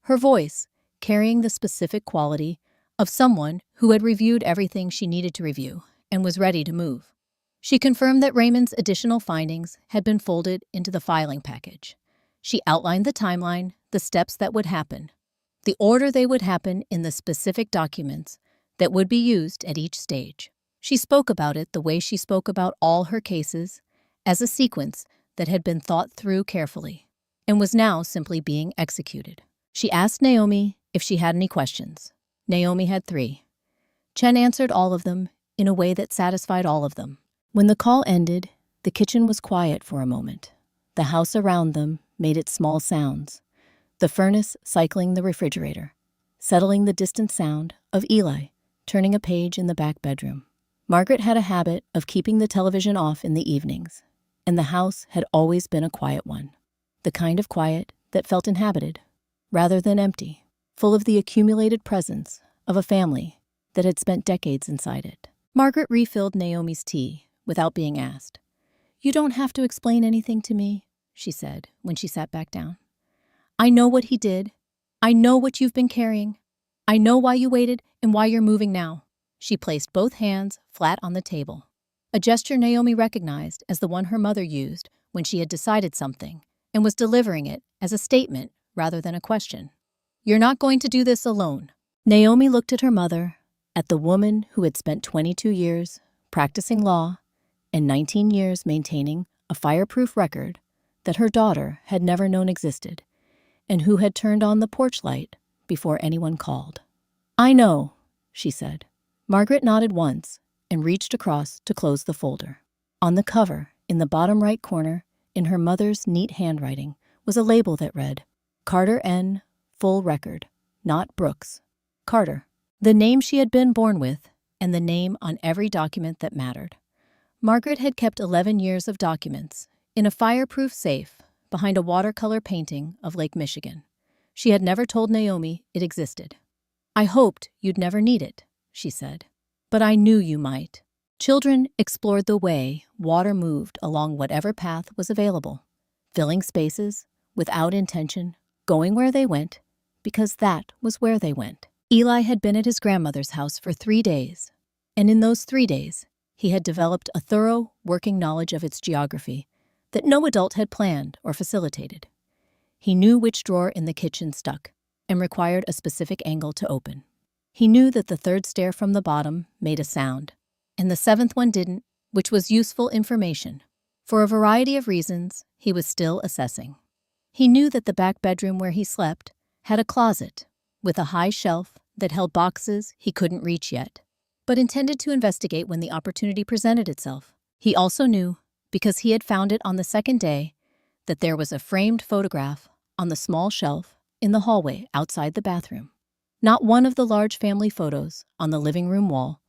her voice carrying the specific quality of someone who had reviewed everything she needed to review and was ready to move. She confirmed that Raymond's additional findings had been folded into the filing package. She outlined the timeline, the steps that would happen, the order they would happen in the specific documents that would be used at each stage. She spoke about it the way she spoke about all her cases, as a sequence that had been thought through carefully and was now simply being executed. She asked Naomi if she had any questions. Naomi had 3. Chen answered all of them in a way that satisfied all of them. When the call ended, the kitchen was quiet for a moment. The house around them made its small sounds, the furnace cycling the refrigerator, settling the distant sound of Eli turning a page in the back bedroom. Margaret had a habit of keeping the television off in the evenings, and the house had always been a quiet one, the kind of quiet that felt inhabited, rather than empty, full of the accumulated presence of a family that had spent decades inside it. Margaret refilled Naomi's tea without being asked. "You don't have to explain anything to me," she said when she sat back down. "I know what he did. I know what you've been carrying. I know why you waited and why you're moving now." She placed both hands flat on the table, a gesture Naomi recognized as the one her mother used when she had decided something and was delivering it as a statement rather than a question. "You're not going to do this alone." Naomi looked at her mother, at the woman who had spent 22 years practicing law and 19 years maintaining a fireproof record that her daughter had never known existed, and who had turned on the porch light before anyone called. "I know," she said. Margaret nodded once and reached across to close the folder. On the cover, in the bottom right corner, in her mother's neat handwriting, was a label that read, "Carter N. Full Record, not Brooks. Carter." The name she had been born with, and the name on every document that mattered. Margaret had kept 11 years of documents in a fireproof safe behind a watercolor painting of Lake Michigan. She had never told Naomi it existed. "I hoped you'd never need it," she said. "But I knew you might." Children explored the way water moved along whatever path was available, filling spaces without intention, going where they went, because that was where they went. Eli had been at his grandmother's house for 3 days, and in those 3 days, he had developed a thorough working knowledge of its geography that no adult had planned or facilitated. He knew which drawer in the kitchen stuck and required a specific angle to open. He knew that the 3rd stair from the bottom made a sound, and the 7th one didn't, which was useful information. For a variety of reasons, he was still assessing. He knew that the back bedroom where he slept had a closet with a high shelf that held boxes he couldn't reach yet, but intended to investigate when the opportunity presented itself. He also knew, because he had found it on the 2nd day, that there was a framed photograph on the small shelf in the hallway outside the bathroom. Not one of the large family photos on the living room wall,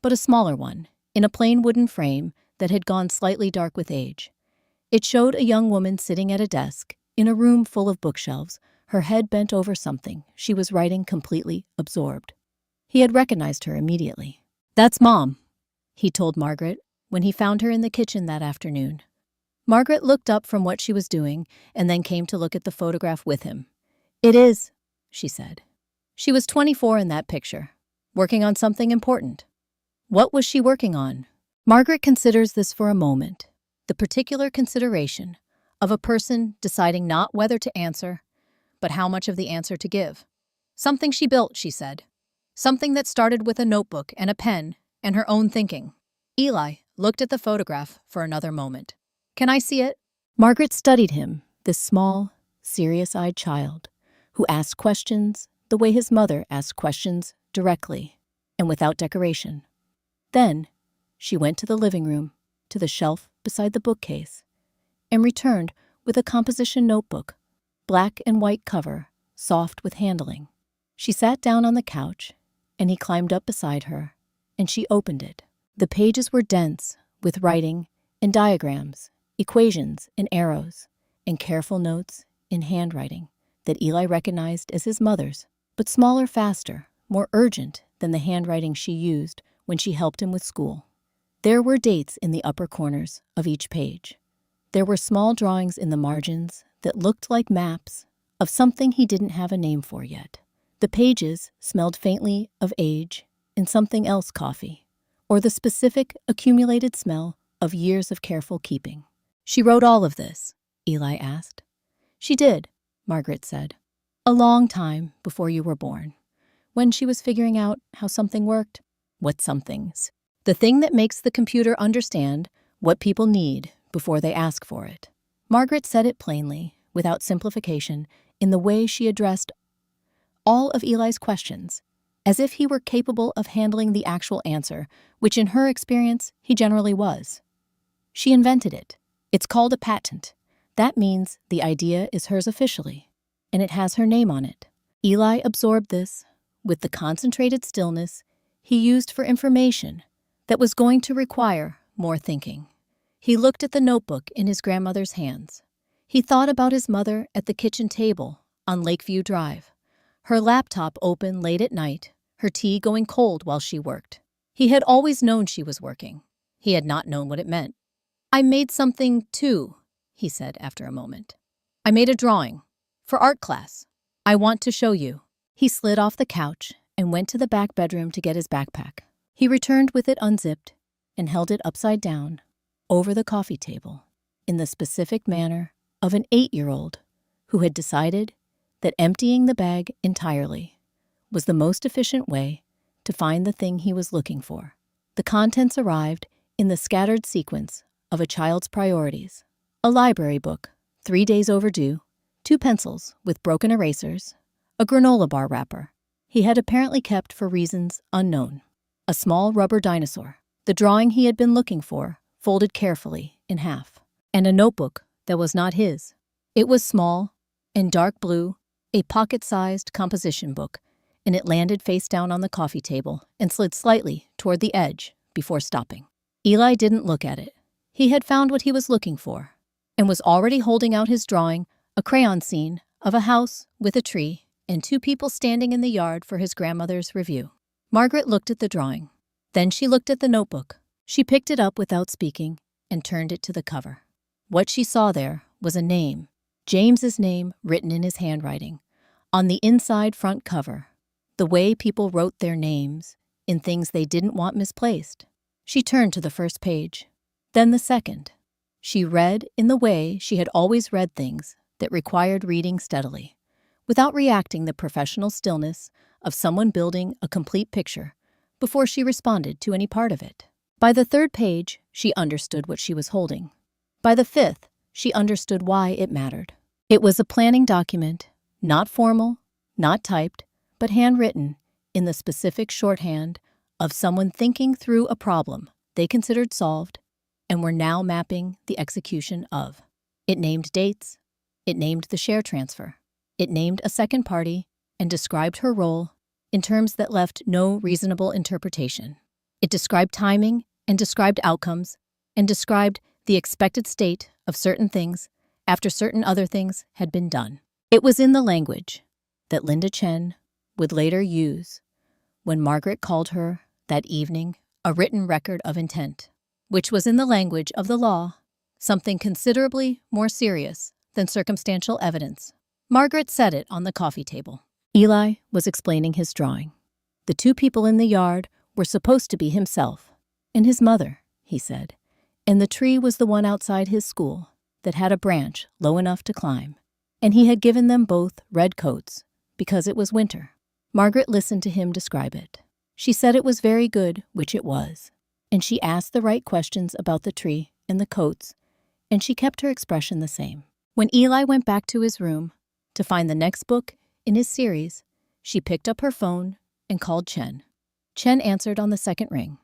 but a smaller one, in a plain wooden frame that had gone slightly dark with age. It showed a young woman sitting at a desk in a room full of bookshelves, her head bent over something she was writing, completely absorbed. He had recognized her immediately. "That's Mom," he told Margaret when he found her in the kitchen that afternoon. Margaret looked up from what she was doing and then came to look at the photograph with him. "It is," she said. She was 24 in that picture, working on something important. What was she working on? Margaret considers this for a moment, the particular consideration of a person deciding not whether to answer, but how much of the answer to give. Something she built, she said. Something that started with a notebook and a pen and her own thinking. Eli looked at the photograph for another moment. "Can I see it?" Margaret studied him, this small, serious-eyed child, who asked questions the way his mother asked questions directly and without decoration. Then she went to the living room, to the shelf beside the bookcase, and returned with a composition notebook, black and white cover, soft with handling. She sat down on the couch, and he climbed up beside her, and she opened it. The pages were dense with writing and diagrams, equations and arrows, and careful notes in handwriting that Eli recognized as his mother's, but smaller, faster, more urgent than the handwriting she used when she helped him with school. There were dates in the upper corners of each page. There were small drawings in the margins that looked like maps of something he didn't have a name for yet. The pages smelled faintly of age and something else coffee, or the specific accumulated smell of years of careful keeping. "She wrote all of this?" Eli asked. "She did," Margaret said. "A long time before you were born, when she was figuring out how something worked." "What somethings?" "The thing that makes the computer understand what people need before they ask for it." Margaret said it plainly, without simplification, in the way she addressed all of Eli's questions, as if he were capable of handling the actual answer, which in her experience he generally was. "She invented it. It's called a patent. That means the idea is hers officially, and it has her name on it." Eli absorbed this with the concentrated stillness he used for information that was going to require more thinking. He looked at the notebook in his grandmother's hands. He thought about his mother at the kitchen table on Lakeview Drive, her laptop open late at night, her tea going cold while she worked. He had always known she was working. He had not known what it meant. "I made something, too," he said after a moment. "I made a drawing. For art class. I want to show you." He slid off the couch and went to the back bedroom to get his backpack. He returned with it unzipped and held it upside down over the coffee table in the specific manner of an 8-year-old who had decided that emptying the bag entirely was the most efficient way to find the thing he was looking for. The contents arrived in the scattered sequence of a child's priorities: a library book, 3 days overdue, 2 pencils with broken erasers, a granola bar wrapper he had apparently kept for reasons unknown, a small rubber dinosaur, the drawing he had been looking for folded carefully in half, and a notebook that was not his. It was small and dark blue, a pocket-sized composition book, and it landed face down on the coffee table and slid slightly toward the edge before stopping. Eli didn't look at it. He had found what he was looking for and was already holding out his drawing, a crayon scene of a house with a tree and 2 people standing in the yard for his grandmother's review. Margaret looked at the drawing. Then she looked at the notebook. She picked it up without speaking and turned it to the cover. What she saw there was a name, James's name written in his handwriting, on the inside front cover, the way people wrote their names in things they didn't want misplaced. She turned to the first page, then the second. She read in the way she had always read things that required reading steadily, without reacting the professional stillness of someone building a complete picture before she responded to any part of it. By the 3rd page, she understood what she was holding. By the 5th, she understood why it mattered. It was a planning document, not formal, not typed, but handwritten in the specific shorthand of someone thinking through a problem they considered solved and were now mapping the execution of. It named dates. It named the share transfer. It named a second party and described her role in terms that left no reasonable interpretation. It described timing and described outcomes and described the expected state of certain things after certain other things had been done. It was in the language that Linda Chen would later use when Margaret called her, that evening, a written record of intent, which was in the language of the law, something considerably more serious than circumstantial evidence. Margaret set it on the coffee table. Eli was explaining his drawing. The two people in the yard were supposed to be himself and his mother, he said, and the tree was the one outside his school that had a branch low enough to climb, and he had given them both red coats because it was winter. Margaret listened to him describe it. She said it was very good, which it was, and she asked the right questions about the tree and the coats, and she kept her expression the same. When Eli went back to his room to find the next book in his series, she picked up her phone and called Chen. Chen answered on the second ring.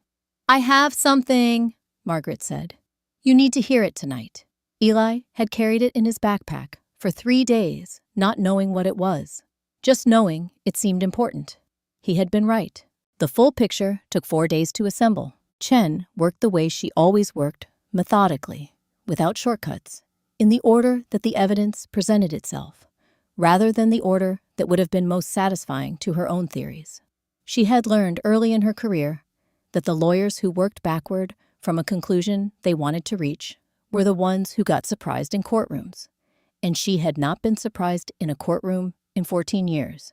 "I have something," Margaret said. "You need to hear it tonight." Eli had carried it in his backpack for 3 days, not knowing what it was. Just knowing it seemed important. He had been right. The full picture took 4 days to assemble. Chen worked the way she always worked, methodically, without shortcuts, in the order that the evidence presented itself, rather than the order that would have been most satisfying to her own theories. She had learned early in her career that the lawyers who worked backward from a conclusion they wanted to reach were the ones who got surprised in courtrooms, and she had not been surprised in a courtroom in 14 years.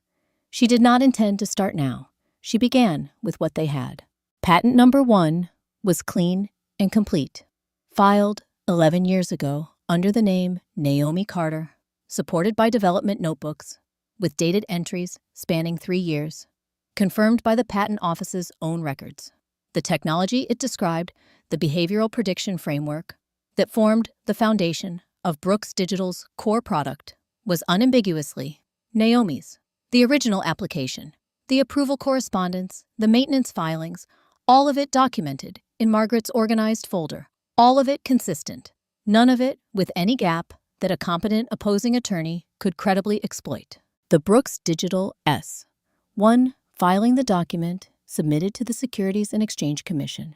She did not intend to start now. She began with what they had. Patent number 1 was clean and complete, filed 11 years ago under the name Naomi Carter, supported by development notebooks, with dated entries spanning 3 years, confirmed by the Patent Office's own records. The technology it described, the behavioral prediction framework that formed the foundation of Brooks Digital's core product, was unambiguously Naomi's. The original application, the approval correspondence, the maintenance filings, all of it documented in Margaret's organized folder, all of it consistent, none of it with any gap that a competent opposing attorney could credibly exploit. The Brooks Digital S-1 filing the document submitted to the Securities and Exchange Commission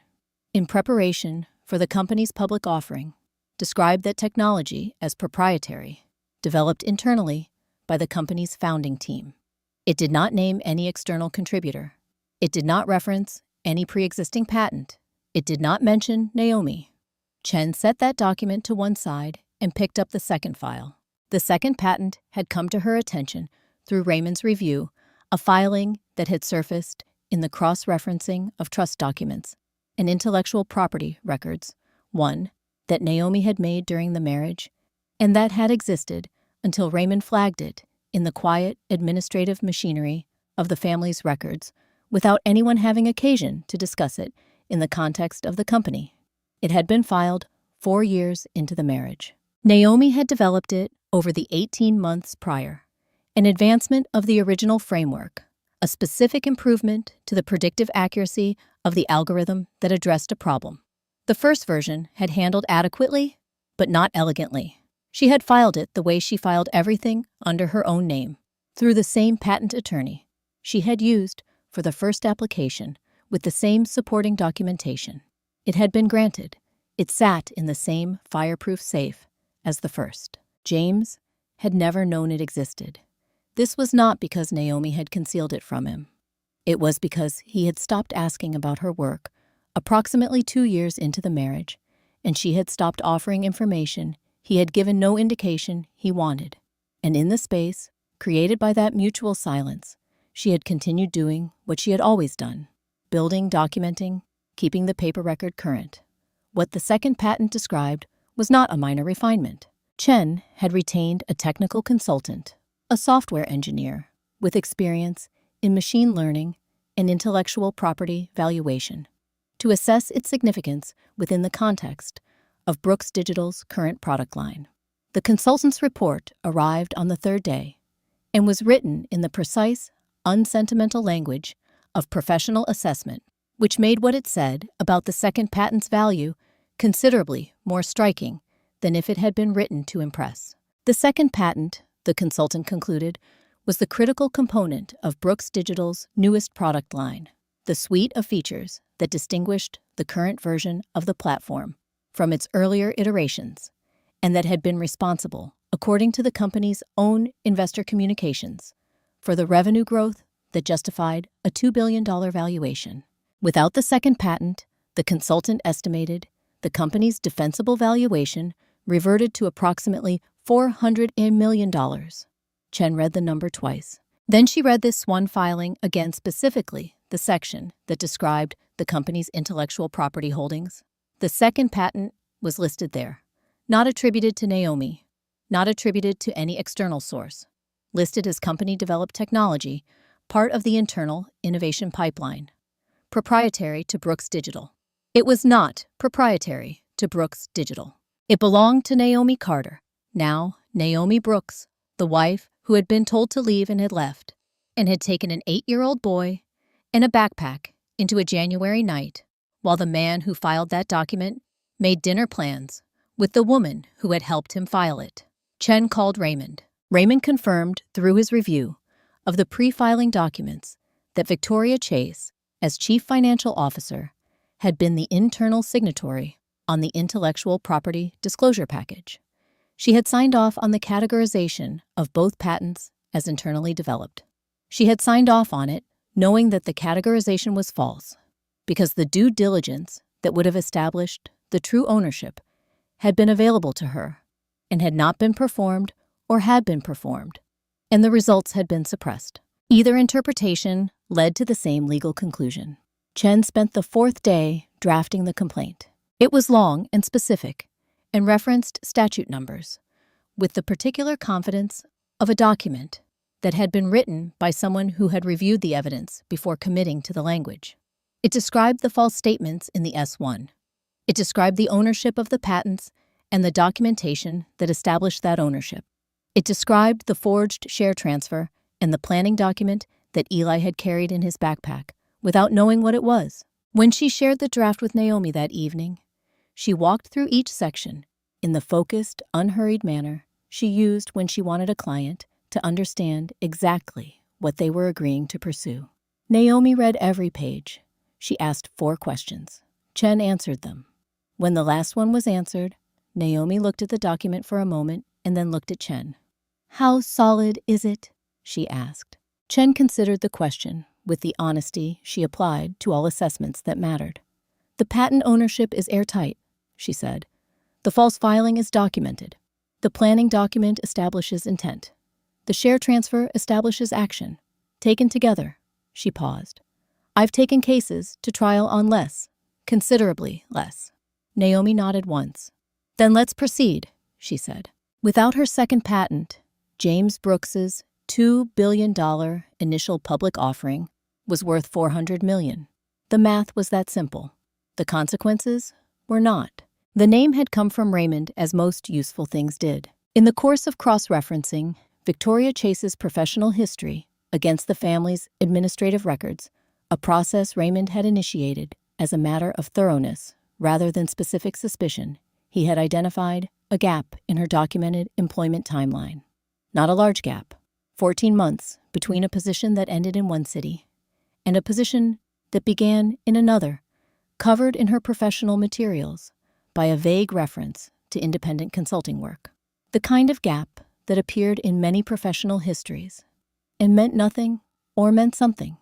in preparation for the company's public offering, described that technology as proprietary, developed internally by the company's founding team. It did not name any external contributor. It did not reference any pre-existing patent. It did not mention Naomi. Chen set that document to one side and picked up the second file. The second patent had come to her attention through Raymond's review, a filing that had surfaced in the cross-referencing of trust documents and intellectual property records, one that Naomi had made during the marriage, and that had existed until Raymond flagged it in the quiet administrative machinery of the family's records without anyone having occasion to discuss it in the context of the company. It had been filed 4 years into the marriage. Naomi had developed it over the 18 months prior, an advancement of the original framework, a specific improvement to the predictive accuracy of the algorithm that addressed a problem. The first version had handled adequately, but not elegantly. She had filed it the way she filed everything under her own name, through the same patent attorney she had used for the first application with the same supporting documentation. It had been granted. It sat in the same fireproof safe as the first. James had never known it existed. This was not because Naomi had concealed it from him. It was because he had stopped asking about her work approximately 2 years into the marriage, and she had stopped offering information he had given no indication he wanted. And in the space created by that mutual silence, she had continued doing what she had always done, building, documenting, keeping the paper record current. What the second patent described was not a minor refinement. Chen had retained a technical consultant, a software engineer with experience in machine learning and intellectual property valuation, to assess its significance within the context of Brooks Digital's current product line. The consultant's report arrived on the third day and was written in the precise, unsentimental language of professional assessment, which made what it said about the second patent's value considerably more striking than if it had been written to impress. The second patent, the consultant concluded, was the critical component of Brooks Digital's newest product line, the suite of features that distinguished the current version of the platform from its earlier iterations, and that had been responsible, according to the company's own investor communications, for the revenue growth that justified a $2 billion valuation. Without the second patent, the consultant estimated the company's defensible valuation reverted to approximately $400 million. Chen read the number twice. Then she read this one filing again, specifically the section that described the company's intellectual property holdings. The second patent was listed there, not attributed to Naomi, not attributed to any external source, listed as company-developed technology, part of the internal innovation pipeline, proprietary to Brooks Digital. It was not proprietary to Brooks Digital. It belonged to Naomi Carter, now Naomi Brooks, the wife who had been told to leave and had left, and had taken an 8-year-old boy and a backpack into a January night, while the man who filed that document made dinner plans with the woman who had helped him file it. Chen called Raymond. Raymond confirmed through his review of the pre-filing documents that Victoria Chase, as Chief Financial Officer, had been the internal signatory on the intellectual property disclosure package. She had signed off on the categorization of both patents as internally developed. She had signed off on it knowing that the categorization was false, because the due diligence that would have established the true ownership had been available to her and had not been performed or had been performed, and the results had been suppressed. Either interpretation led to the same legal conclusion. Chen spent the 4th day drafting the complaint. It was long and specific and referenced statute numbers with the particular confidence of a document that had been written by someone who had reviewed the evidence before committing to the language. It described the false statements in the S1. It described the ownership of the patents and the documentation that established that ownership. It described the forged share transfer and the planning document that Eli had carried in his backpack without knowing what it was. When she shared the draft with Naomi that evening, she walked through each section in the focused, unhurried manner she used when she wanted a client to understand exactly what they were agreeing to pursue. Naomi read every page. She asked 4 questions. Chen answered them. When the last one was answered, Naomi looked at the document for a moment and then looked at Chen. "How solid is it?" she asked. Chen considered the question with the honesty she applied to all assessments that mattered. "The patent ownership is airtight," she said. "The false filing is documented. The planning document establishes intent. The share transfer establishes action. Taken together," she paused. "I've taken cases to trial on less, considerably less." Naomi nodded once. "Then let's proceed," she said. Without her second patent, James Brooks's $2 billion initial public offering was worth $400 million. The math was that simple. The consequences were not. The name had come from Raymond, as most useful things did. In the course of cross-referencing Victoria Chase's professional history against the family's administrative records, a process Raymond had initiated as a matter of thoroughness rather than specific suspicion, he had identified a gap in her documented employment timeline. Not a large gap, 14 months between a position that ended in one city and a position that began in another, covered in her professional materials by a vague reference to independent consulting work. The kind of gap that appeared in many professional histories and meant nothing or meant something,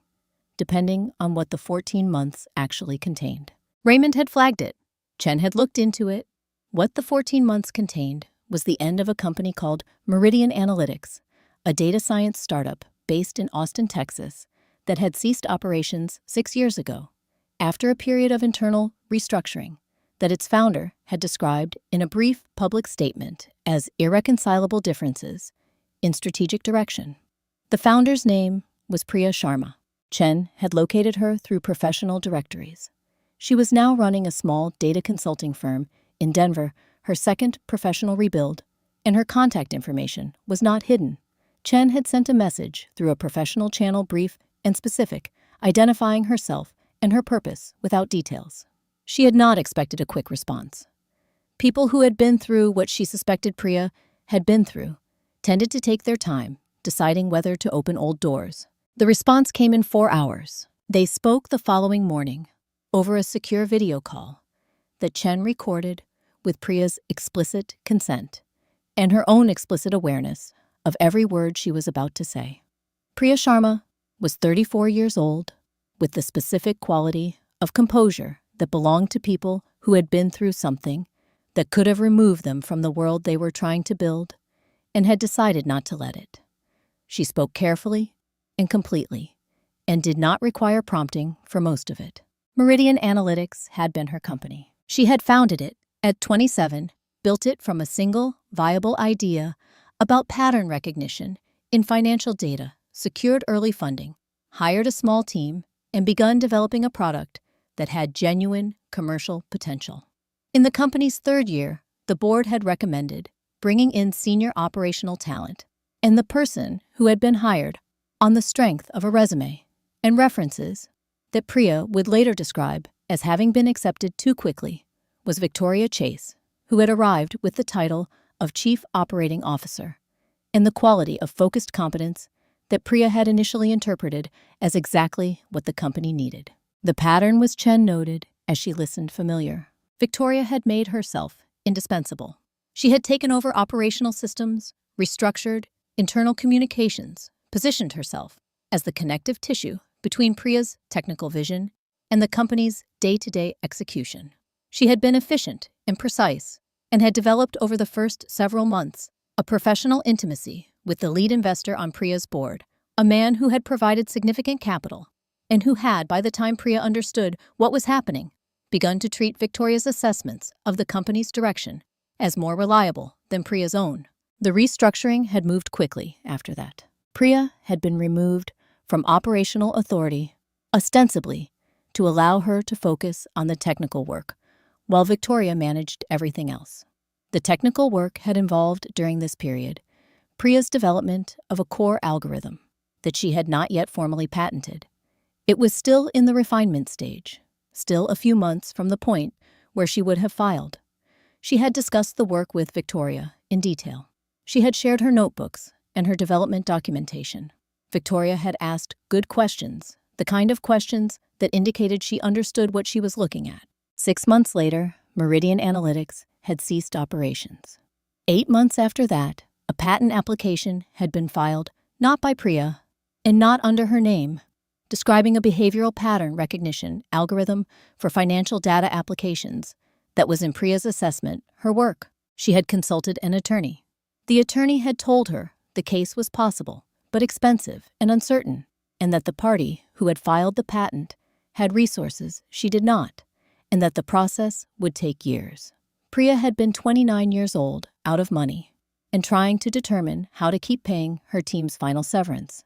depending on what the 14 months actually contained. Raymond had flagged it. Chen had looked into it. What the 14 months contained was the end of a company called Meridian Analytics, a data science startup based in Austin, Texas, that had ceased operations 6 years ago, after a period of internal restructuring that its founder had described in a brief public statement as irreconcilable differences in strategic direction. The founder's name was Priya Sharma. Chen had located her through professional directories. She was now running a small data consulting firm in Denver, her second professional rebuild, and her contact information was not hidden. Chen had sent a message through a professional channel, brief and specific, identifying herself and her purpose without details. She had not expected a quick response. People who had been through what she suspected Priya had been through tended to take their time, deciding whether to open old doors. The response came in 4 hours. They spoke the following morning over a secure video call that Chen recorded with Priya's explicit consent and her own explicit awareness of every word she was about to say. Priya Sharma was 34 years old, with the specific quality of composure that belonged to people who had been through something that could have removed them from the world they were trying to build and had decided not to let it. She spoke carefully and completely and did not require prompting for most of it. Meridian Analytics had been her company. She had founded it at 27, built it from a single, viable idea about pattern recognition in financial data, secured early funding, hired a small team, and begun developing a product that had genuine commercial potential. In the company's third year, the board had recommended bringing in senior operational talent, and the person who had been hired on the strength of a resume and references that Priya would later describe as having been accepted too quickly was Victoria Chase, who had arrived with the title of Chief Operating Officer and the quality of focused competence that Priya had initially interpreted as exactly what the company needed. The pattern was, Chen noted as she listened, familiar. Victoria had made herself indispensable. She had taken over operational systems, restructured internal communications, positioned herself as the connective tissue between Priya's technical vision and the company's day-to-day execution. She had been efficient and precise and had developed over the first several months a professional intimacy with the lead investor on Priya's board, a man who had provided significant capital and who had, by the time Priya understood what was happening, begun to treat Victoria's assessments of the company's direction as more reliable than Priya's own. The restructuring had moved quickly after that. Priya had been removed from operational authority, ostensibly to allow her to focus on the technical work, while Victoria managed everything else. The technical work had involved, during this period, Priya's development of a core algorithm that she had not yet formally patented. It was still in the refinement stage, still a few months from the point where she would have filed. She had discussed the work with Victoria in detail. She had shared her notebooks and her development documentation. Victoria had asked good questions, the kind of questions that indicated she understood what she was looking at. 6 months later, Meridian Analytics had ceased operations. 8 months after that, a patent application had been filed, not by Priya and not under her name, describing a behavioral pattern recognition algorithm for financial data applications that was in Priya's assessment her work. She had consulted an attorney. The attorney had told her the case was possible, but expensive and uncertain, and that the party who had filed the patent had resources she did not, and that the process would take years. Priya had been 29 years old, out of money, and trying to determine how to keep paying her team's final severance.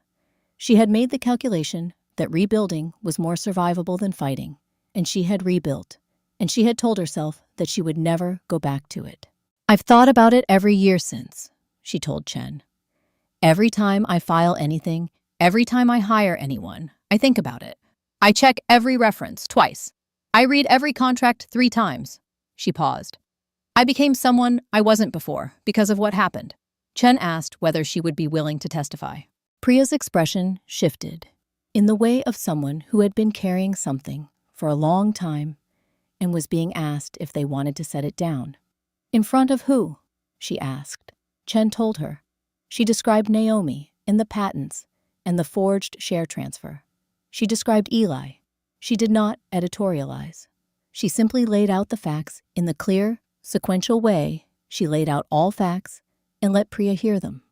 She had made the calculation that rebuilding was more survivable than fighting, and she had rebuilt, and she had told herself that she would never go back to it. "I've thought about it every year since," she told Chen. "Every time I file anything, every time I hire anyone, I think about it. I check every reference twice. I read every contract 3 times. She paused. "I became someone I wasn't before because of what happened." Chen asked whether she would be willing to testify. Priya's expression shifted in the way of someone who had been carrying something for a long time and was being asked if they wanted to set it down. "In front of who?" she asked. Chen told her. She described Naomi and the patents and the forged share transfer. She described Eli. She did not editorialize. She simply laid out the facts in the clear, sequential way she laid out all facts and let Priya hear them.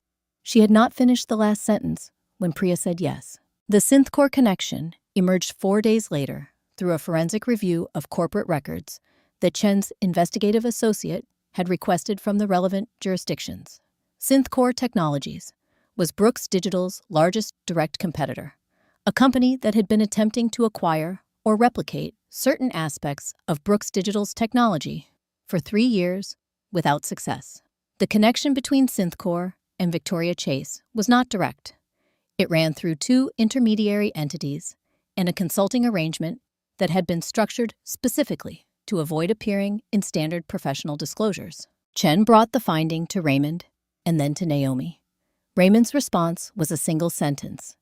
She had not finished the last sentence when Priya said yes. The SynthCore connection emerged 4 days later through a forensic review of corporate records that Chen's investigative associate had requested from the relevant jurisdictions. SynthCore Technologies was Brooks Digital's largest direct competitor, a company that had been attempting to acquire or replicate certain aspects of Brooks Digital's technology for 3 years without success. The connection between SynthCore and Victoria Chase was not direct. It ran through 2 intermediary entities and a consulting arrangement that had been structured specifically to avoid appearing in standard professional disclosures. Chen brought the finding to Raymond and then to Naomi. Raymond's response was a single sentence: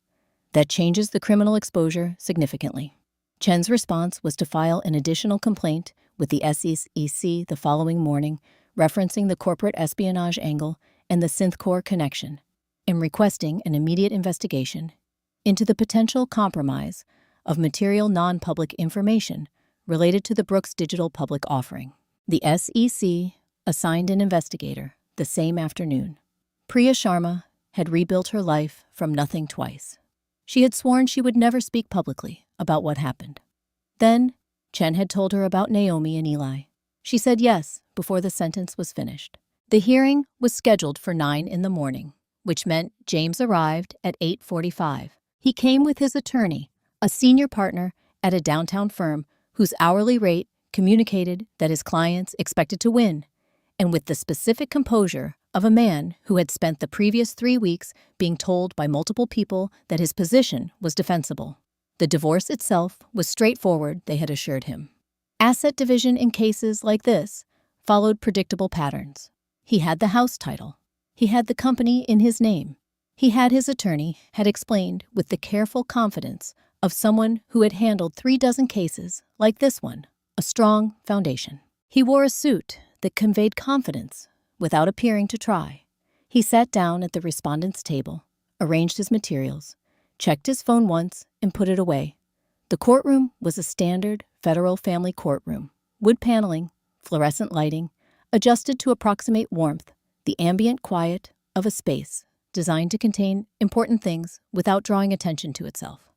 "That changes the criminal exposure significantly." Chen's response was to file an additional complaint with the SEC the following morning, referencing the corporate espionage angle and the SynthCore connection, and requesting an immediate investigation into the potential compromise of material non-public information related to the Brooks Digital public offering. The SEC assigned an investigator the same afternoon. Priya Sharma had rebuilt her life from nothing twice. She had sworn she would never speak publicly about what happened. Then, Chen had told her about Naomi and Eli. She said yes before the sentence was finished. The hearing was scheduled for 9 in the morning, which meant James arrived at 8:45. He came with his attorney, a senior partner at a downtown firm whose hourly rate communicated that his clients expected to win, and with the specific composure of a man who had spent the previous 3 weeks being told by multiple people that his position was defensible. The divorce itself was straightforward, they had assured him. Asset division in cases like this followed predictable patterns. He had the house title. He had the company in his name. He had his attorney had explained with the careful confidence of someone who had handled 36 cases like this one, a strong foundation. He wore a suit that conveyed confidence without appearing to try. He sat down at the respondent's table, arranged his materials, checked his phone once, and put it away. The courtroom was a standard federal family courtroom, wood paneling, fluorescent lighting, adjusted to approximate warmth, the ambient quiet of a space designed to contain important things without drawing attention to itself.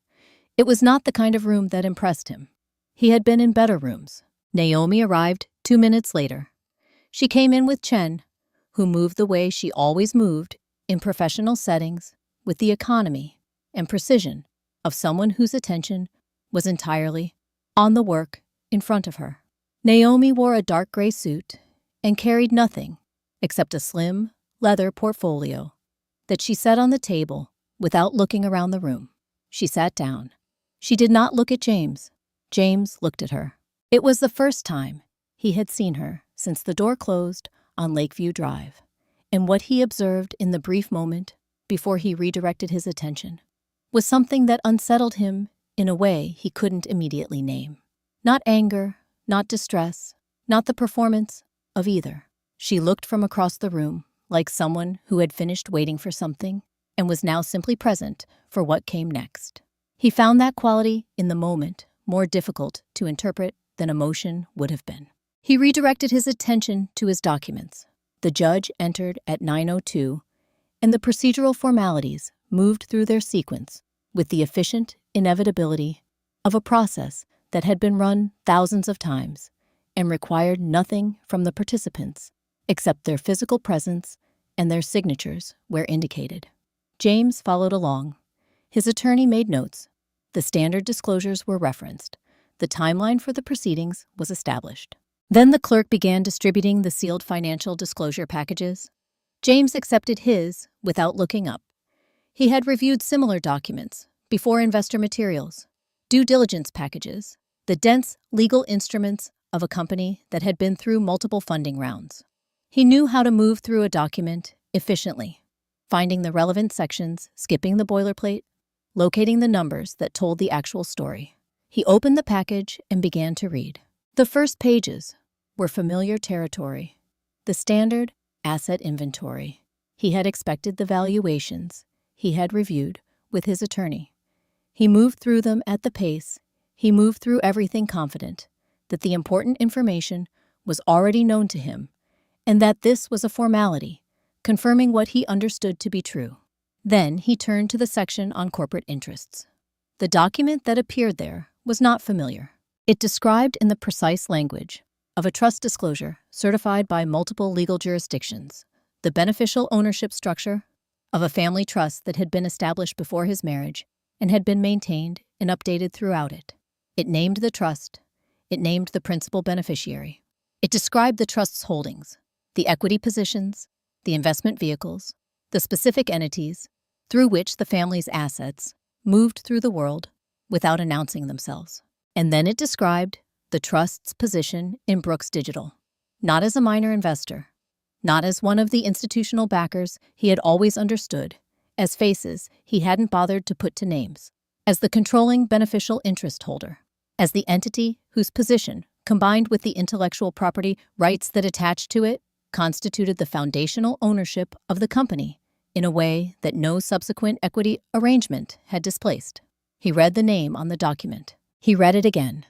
It was not the kind of room that impressed him. He had been in better rooms. Naomi arrived 2 minutes later. She came in with Chen, who moved the way she always moved in professional settings, with the economy and precision of someone whose attention was entirely on the work in front of her. Naomi wore a dark gray suit and carried nothing except a slim leather portfolio that she set on the table without looking around the room. She sat down. She did not look at James. James looked at her. It was the first time he had seen her since the door closed on Lakeview Drive, and what he observed in the brief moment before he redirected his attention was something that unsettled him in a way he couldn't immediately name. Not anger, not distress, not the performance of either. She looked from across the room like someone who had finished waiting for something and was now simply present for what came next. He found that quality in the moment more difficult to interpret than emotion would have been. He redirected his attention to his documents. The judge entered at 9:02, and the procedural formalities moved through their sequence with the efficient inevitability of a process that had been run thousands of times and required nothing from the participants except their physical presence and their signatures where indicated. James followed along. His attorney made notes. The standard disclosures were referenced. The timeline for the proceedings was established. Then the clerk began distributing the sealed financial disclosure packages. James accepted his without looking up. He had reviewed similar documents before investor materials, due diligence packages, the dense legal instruments of a company that had been through multiple funding rounds. He knew how to move through a document efficiently, finding the relevant sections, skipping the boilerplate, locating the numbers that told the actual story. He opened the package and began to read. The first pages were familiar territory, the standard asset inventory. He had expected the valuations he had reviewed with his attorney. He moved through them at the pace. He moved through everything confident that the important information was already known to him and that this was a formality, confirming what he understood to be true. Then he turned to the section on corporate interests. The document that appeared there was not familiar. It described in the precise language of a trust disclosure certified by multiple legal jurisdictions the beneficial ownership structure of a family trust that had been established before his marriage and had been maintained and updated throughout it. It named the trust. It named the principal beneficiary. It described the trust's holdings, the equity positions, the investment vehicles, the specific entities through which the family's assets moved through the world without announcing themselves. And then it described the trust's position in Brooks Digital, not as a minor investor, not as one of the institutional backers he had always understood, as faces he hadn't bothered to put to names, as the controlling beneficial interest holder, as the entity whose position, combined with the intellectual property rights that attached to it, constituted the foundational ownership of the company in a way that no subsequent equity arrangement had displaced. He read the name on the document. He read it again.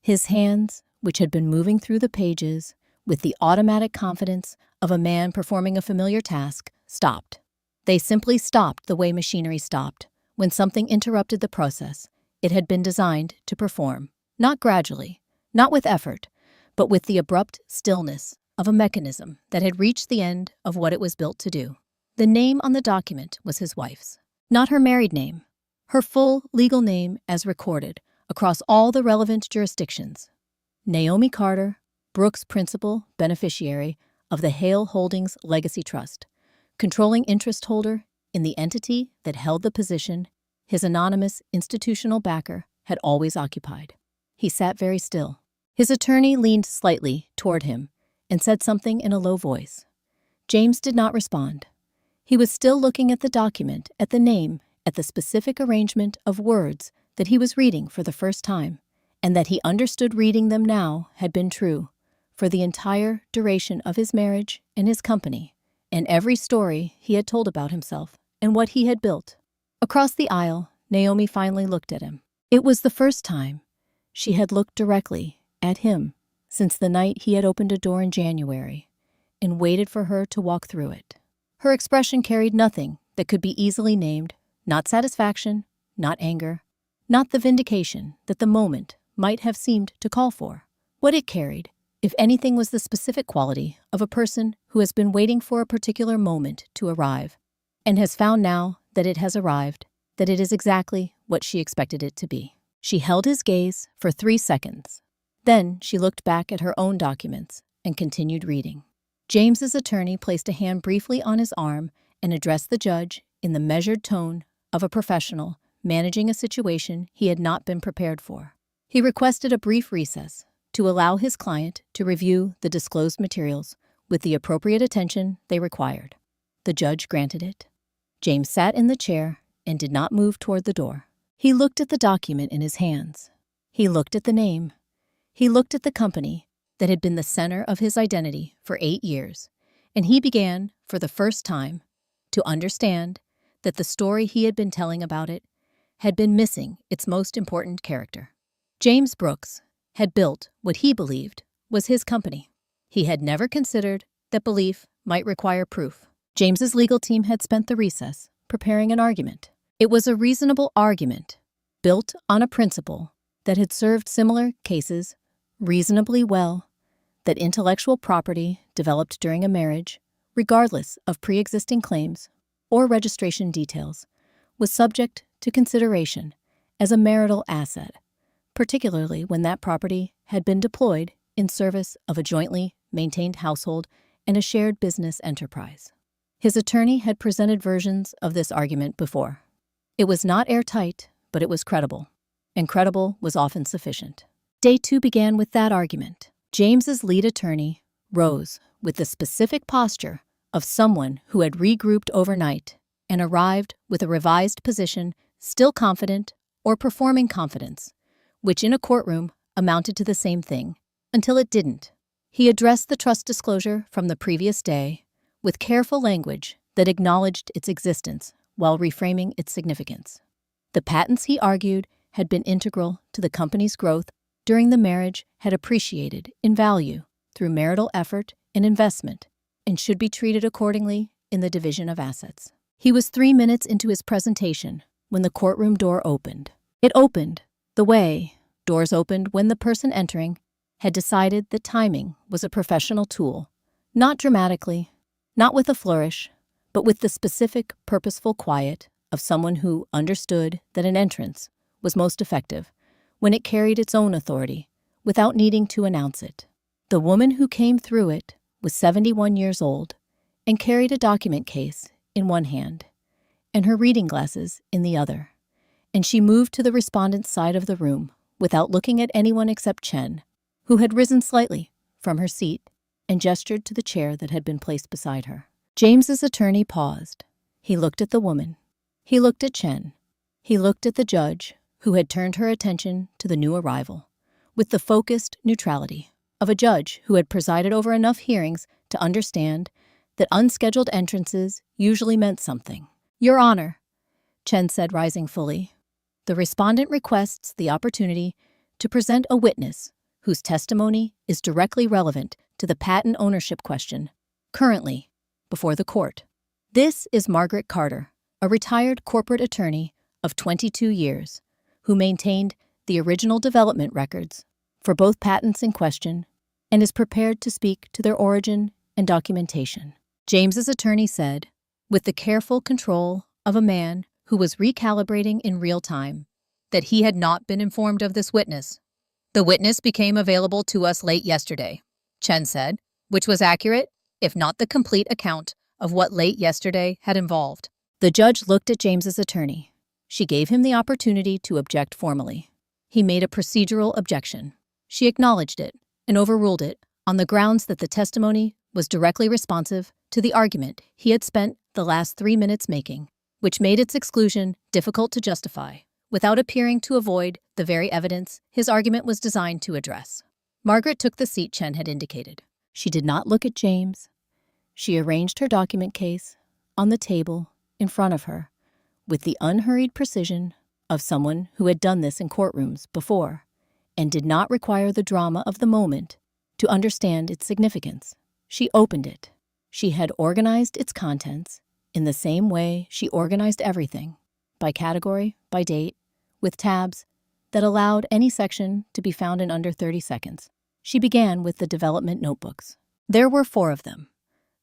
His hands, which had been moving through the pages with the automatic confidence of a man performing a familiar task, stopped. They simply stopped the way machinery stopped when something interrupted the process it had been designed to perform, not gradually, not with effort, but with the abrupt stillness of a mechanism that had reached the end of what it was built to do. The name on the document was his wife's, not her married name, her full legal name as recorded across all the relevant jurisdictions. Naomi Carter, Brooks' principal beneficiary of the Hale Holdings Legacy Trust, controlling interest holder in the entity that held the position his anonymous institutional backer had always occupied. He sat very still. His attorney leaned slightly toward him and said something in a low voice. James did not respond. He was still looking at the document, at the name, at the specific arrangement of words that he was reading for the first time, and that he understood reading them now had been true for the entire duration of his marriage and his company, and every story he had told about himself and what he had built. Across the aisle, Naomi finally looked at him. It was the first time she had looked directly at him since the night he had opened a door in January and waited for her to walk through it. Her expression carried nothing that could be easily named, not satisfaction, not anger, not the vindication that the moment might have seemed to call for. What it carried, if anything, was the specific quality of a person who has been waiting for a particular moment to arrive and has found now that it has arrived, that it is exactly what she expected it to be. She held his gaze for 3 seconds. Then she looked back at her own documents and continued reading. James's attorney placed a hand briefly on his arm and addressed the judge in the measured tone of a professional managing a situation he had not been prepared for. He requested a brief recess to allow his client to review the disclosed materials with the appropriate attention they required. The judge granted it. James sat in the chair and did not move toward the door. He looked at the document in his hands. He looked at the name. He looked at the company that had been the center of his identity for 8 years, and he began, for the first time, to understand that the story he had been telling about it had been missing its most important character. James Brooks had built what he believed was his company. He had never considered that belief might require proof. James's legal team had spent the recess preparing an argument. It was a reasonable argument, built on a principle that had served similar cases reasonably well, that intellectual property developed during a marriage, regardless of pre-existing claims or registration details, was subject to consideration as a marital asset, particularly when that property had been deployed in service of a jointly maintained household and a shared business enterprise. His attorney had presented versions of this argument before. It was not airtight, but it was credible, and credible was often sufficient. Day 2 began with that argument. James's lead attorney rose with the specific posture of someone who had regrouped overnight and arrived with a revised position, still confident or performing confidence, which in a courtroom amounted to the same thing, until it didn't. He addressed the trust disclosure from the previous day with careful language that acknowledged its existence while reframing its significance. The patents, he argued, had been integral to the company's growth during the marriage, had appreciated in value through marital effort and investment, and should be treated accordingly in the division of assets. He was 3 minutes into his presentation when the courtroom door opened. It opened the way doors opened when the person entering had decided that timing was a professional tool, not dramatically, not with a flourish, but with the specific, purposeful quiet of someone who understood that an entrance was most effective when it carried its own authority without needing to announce it. The woman who came through it was 71 years old and carried a document case in one hand and her reading glasses in the other, and she moved to the respondent's side of the room without looking at anyone except Chen, who had risen slightly from her seat and gestured to the chair that had been placed beside her. James's attorney paused. He looked at the woman. He looked at Chen. He looked at the judge, who had turned her attention to the new arrival, with the focused neutrality of a judge who had presided over enough hearings to understand that unscheduled entrances usually meant something. "Your Honor," Chen said, rising fully, "the respondent requests the opportunity to present a witness whose testimony is directly relevant to the patent ownership question currently before the court." This is Margaret Carter, a retired corporate attorney of 22 years, who maintained the original development records for both patents in question and is prepared to speak to their origin and documentation. James's attorney said, with the careful control of a man who was recalibrating in real time, that he had not been informed of this witness. "The witness became available to us late yesterday," Chen said, which was accurate, if not the complete account of what late yesterday had involved. The judge looked at James's attorney. She gave him the opportunity to object formally. He made a procedural objection. She acknowledged it and overruled it on the grounds that the testimony was directly responsive to the argument he had spent the last 3 minutes making, which made its exclusion difficult to justify, without appearing to avoid the very evidence his argument was designed to address. Margaret took the seat Chen had indicated. She did not look at James. She arranged her document case on the table in front of her with the unhurried precision of someone who had done this in courtrooms before and did not require the drama of the moment to understand its significance. She opened it. She had organized its contents in the same way she organized everything, by category, by date, with tabs that allowed any section to be found in under 30 seconds. She began with the development notebooks. There were 4 of them,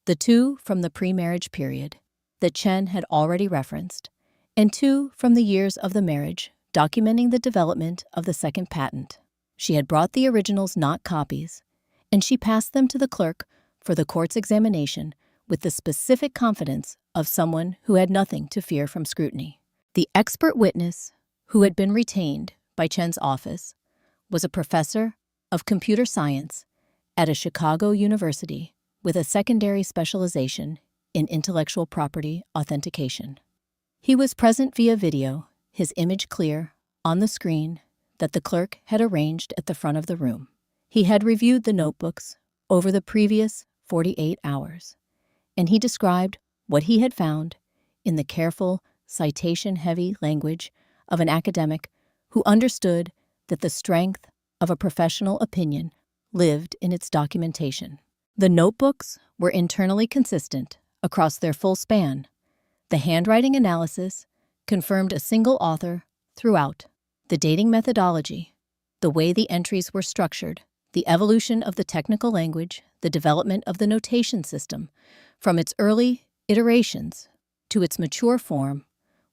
the 2 from the pre-marriage period that Chen had already referenced, and 2 from the years of the marriage documenting the development of the second patent. She had brought the originals, not copies, and she passed them to the clerk for the court's examination with the specific confidence of someone who had nothing to fear from scrutiny. The expert witness who had been retained by Chen's office was a professor of computer science at a Chicago university with a secondary specialization in intellectual property authentication. He was present via video, his image clear, on the screen that the clerk had arranged at the front of the room. He had reviewed the notebooks over the previous 48 hours, and he described what he had found in the careful, citation-heavy language of an academic who understood that the strength of a professional opinion lived in its documentation. The notebooks were internally consistent across their full span. The handwriting analysis confirmed a single author throughout. The dating methodology, the way the entries were structured, the evolution of the technical language, the development of the notation system, from its early iterations to its mature form,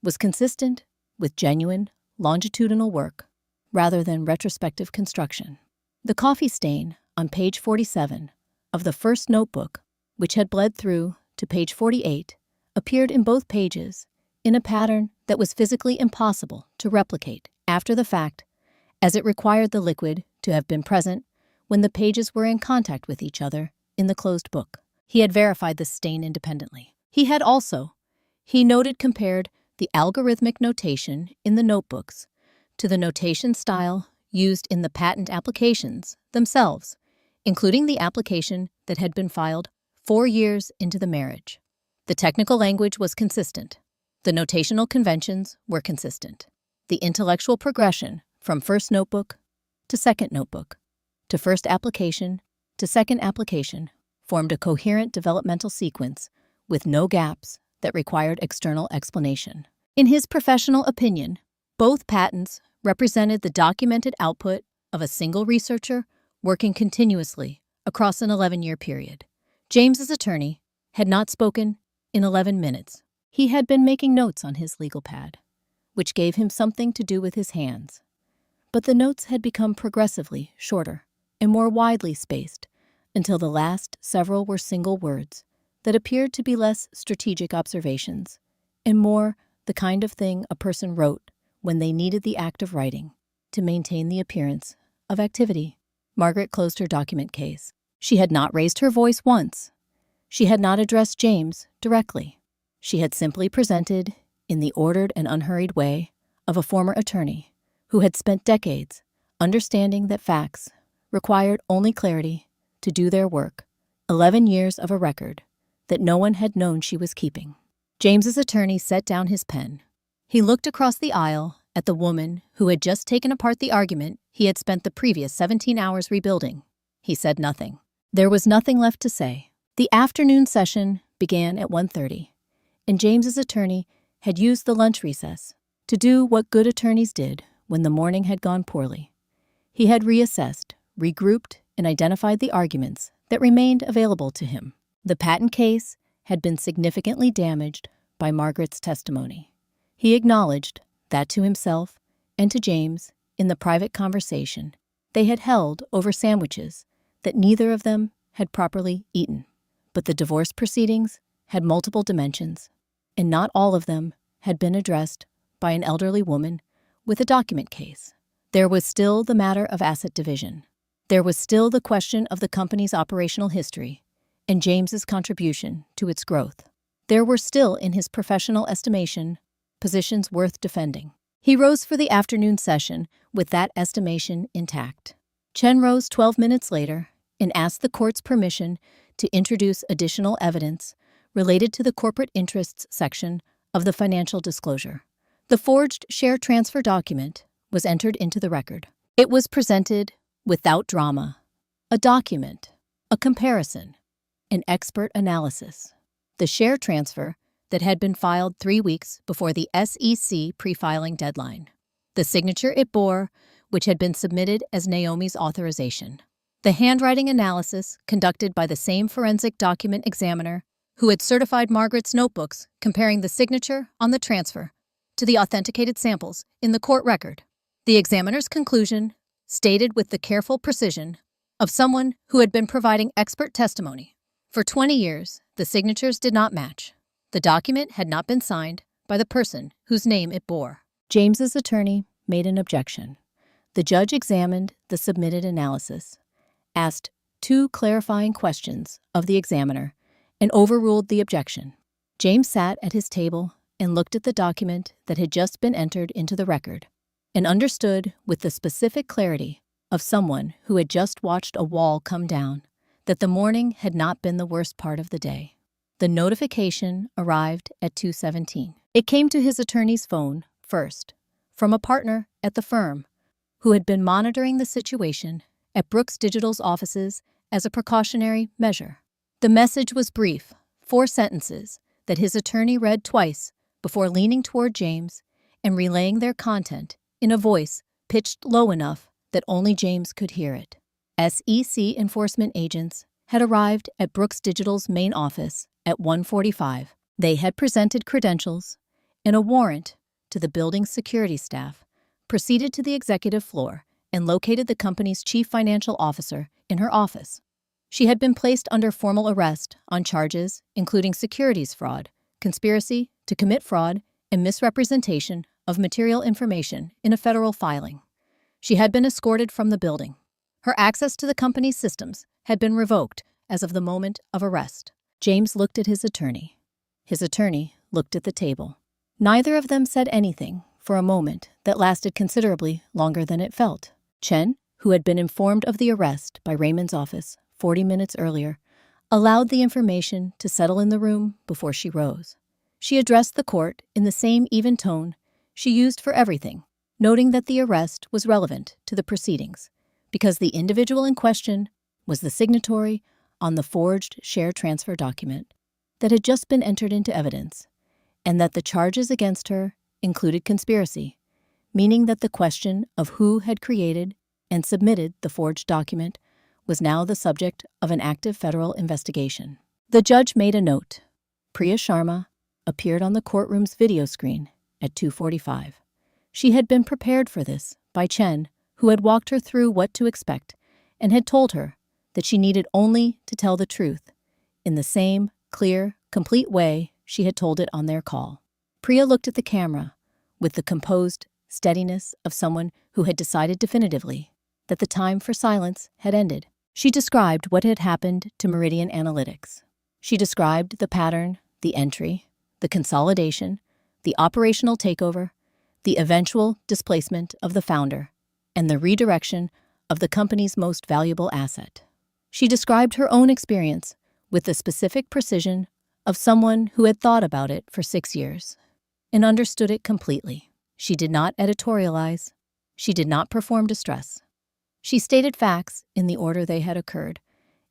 was consistent with genuine, longitudinal work rather than retrospective construction. The coffee stain on page 47 of the first notebook, which had bled through to page 48, appeared in both pages in a pattern that was physically impossible to replicate after the fact, as it required the liquid to have been present when the pages were in contact with each other in the closed book. He had verified this stain independently. He noted compared the algorithmic notation in the notebooks to the notation style used in the patent applications themselves, including the application that had been filed 4 years into the marriage. The technical language was consistent. The notational conventions were consistent. The intellectual progression from first notebook to second notebook to first application to second application formed a coherent developmental sequence with no gaps that required external explanation. In his professional opinion, both patents represented the documented output of a single researcher working continuously across an 11-year period. James's attorney had not spoken in 11 minutes. He had been making notes on his legal pad, which gave him something to do with his hands. But the notes had become progressively shorter and more widely spaced until the last several were single words that appeared to be less strategic observations and more the kind of thing a person wrote when they needed the act of writing to maintain the appearance of activity. Margaret closed her document case. She had not raised her voice once. She had not addressed James directly. She had simply presented, in the ordered and unhurried way of a former attorney who had spent decades understanding that facts required only clarity to do their work, 11 years of a record that no one had known she was keeping. James's attorney set down his pen. He looked across the aisle at the woman who had just taken apart the argument he had spent the previous 17 hours rebuilding. He said nothing. There was nothing left to say. The afternoon session began at 1:30, and James's attorney had used the lunch recess to do what good attorneys did when the morning had gone poorly. He had reassessed, regrouped, and identified the arguments that remained available to him. The patent case had been significantly damaged by Margaret's testimony. He acknowledged that to himself and to James in the private conversation they had held over sandwiches that neither of them had properly eaten. But the divorce proceedings had multiple dimensions, and not all of them had been addressed by an elderly woman with a document case. There was still the matter of asset division. There was still the question of the company's operational history and James's contribution to its growth. There were still, in his professional estimation, positions worth defending. He rose for the afternoon session with that estimation intact. Chen rose 12 minutes later and asked the court's permission to introduce additional evidence related to the corporate interests section of the financial disclosure. The forged share transfer document was entered into the record. It was presented without drama, a document, a comparison, an expert analysis. The share transfer that had been filed 3 weeks before the SEC pre-filing deadline. The signature it bore, which had been submitted as Naomi's authorization. The handwriting analysis conducted by the same forensic document examiner who had certified Margaret's notebooks comparing the signature on the transfer to the authenticated samples in the court record. The examiner's conclusion, stated with the careful precision of someone who had been providing expert testimony. For 20 years, the signatures did not match. The document had not been signed by the person whose name it bore. James's attorney made an objection. The judge examined the submitted analysis, asked 2 clarifying questions of the examiner, and overruled the objection. James sat at his table and looked at the document that had just been entered into the record, and understood with the specific clarity of someone who had just watched a wall come down that the morning had not been the worst part of the day. The notification arrived at 2:17. It came to his attorney's phone first, from a partner at the firm who had been monitoring the situation at Brooks Digital's offices as a precautionary measure. The message was brief, 4 sentences that his attorney read twice before leaning toward James and relaying their content in a voice pitched low enough that only James could hear it. SEC enforcement agents had arrived at Brooks Digital's main office at 1:45. They had presented credentials and a warrant to the building's security staff, proceeded to the executive floor, and located the company's chief financial officer in her office. She had been placed under formal arrest on charges including securities fraud, conspiracy to commit fraud, and misrepresentation of material information in a federal filing. She had been escorted from the building. Her access to the company's systems had been revoked as of the moment of arrest. James looked at his attorney. His attorney looked at the table. Neither of them said anything for a moment that lasted considerably longer than it felt. Chen, who had been informed of the arrest by Raymond's office 40 minutes earlier, allowed the information to settle in the room before she rose. She addressed the court in the same even tone she used for everything, noting that the arrest was relevant to the proceedings because the individual in question was the signatory on the forged share transfer document that had just been entered into evidence, and that the charges against her included conspiracy, meaning that the question of who had created and submitted the forged document was now the subject of an active federal investigation. The judge made a note. Priya Sharma appeared on the courtroom's video screen at 2:45. She had been prepared for this by Chen, who had walked her through what to expect and had told her that she needed only to tell the truth in the same clear, complete way she had told it on their call. Priya looked at the camera with the composed steadiness of someone who had decided definitively that the time for silence had ended. She described what had happened to Meridian Analytics. She described the pattern, the entry, the consolidation, the operational takeover, the eventual displacement of the founder, and the redirection of the company's most valuable asset. She described her own experience with the specific precision of someone who had thought about it for 6 years and understood it completely. She did not editorialize. She did not perform distress. She stated facts in the order they had occurred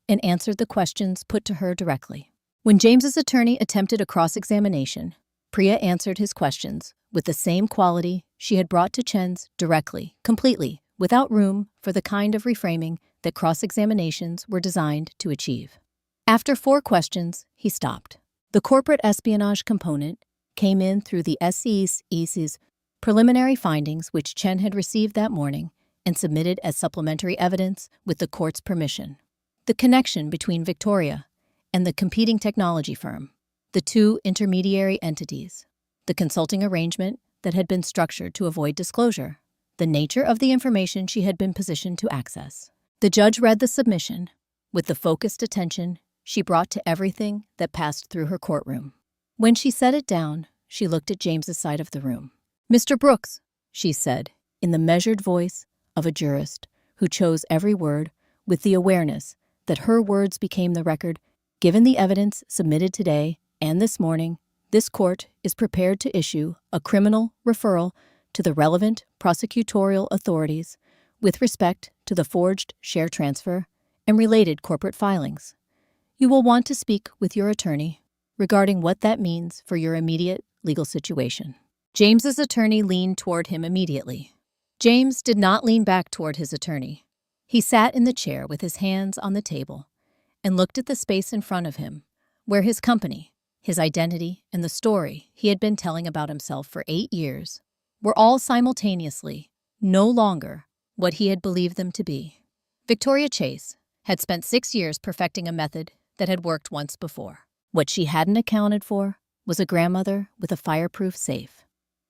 and answered the questions put to her directly. When James's attorney attempted a cross-examination, Priya answered his questions with the same quality she had brought to Chen's directly, completely, without room for the kind of reframing that cross-examinations were designed to achieve. After 4 questions, he stopped. The corporate espionage component came in through the SEC's preliminary findings, which Chen had received that morning and submitted as supplementary evidence with the court's permission. The connection between Victoria and the competing technology firm, the 2 intermediary entities, the consulting arrangement that had been structured to avoid disclosure, the nature of the information she had been positioned to access. The judge read the submission with the focused attention she brought to everything that passed through her courtroom. When she set it down, she looked at James's side of the room. "Mr. Brooks," she said, in the measured voice of a jurist who chose every word with the awareness that her words became the record. "Given the evidence submitted today and this morning, this court is prepared to issue a criminal referral to the relevant prosecutorial authorities with respect to the forged share transfer and related corporate filings. You will want to speak with your attorney regarding what that means for your immediate legal situation." James's attorney leaned toward him immediately. James did not lean back toward his attorney. He sat in the chair with his hands on the table and looked at the space in front of him, where his company, his identity, and the story he had been telling about himself for 8 years were all simultaneously no longer what he had believed them to be. Victoria Chase had spent 6 years perfecting a method that had worked once before. What she hadn't accounted for was a grandmother with a fireproof safe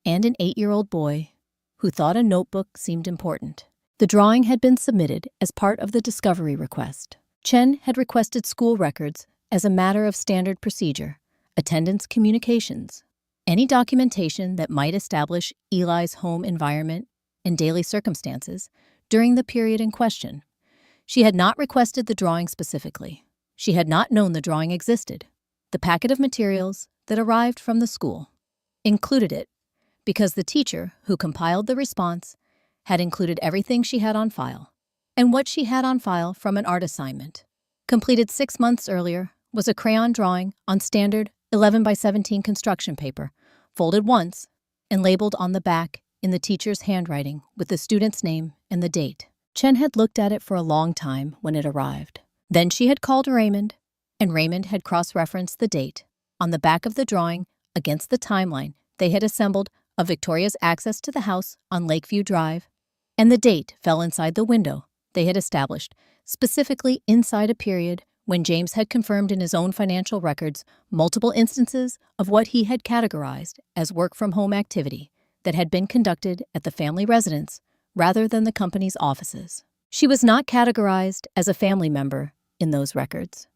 and an 8-year-old boy who thought a notebook seemed important. The drawing had been submitted as part of the discovery request. Chen had requested school records as a matter of standard procedure, attendance communications, any documentation that might establish Eli's home environment and daily circumstances during the period in question. She had not requested the drawing specifically. She had not known the drawing existed. The packet of materials that arrived from the school included it because the teacher who compiled the response had included everything she had on file. And what she had on file from an art assignment, completed 6 months earlier, was a crayon drawing on standard 11 by 17 construction paper, folded once and labeled on the back in the teacher's handwriting with the student's name and the date. Chen had looked at it for a long time when it arrived. Then she had called Raymond, and Raymond had cross-referenced the date on the back of the drawing against the timeline they had assembled of Victoria's access to the house on Lakeview Drive, and the date fell inside the window they had established, specifically inside a period when James had confirmed in his own financial records multiple instances of what he had categorized as work-from-home activity that had been conducted at the family residence rather than the company's offices. She was not categorized as a family member in those records.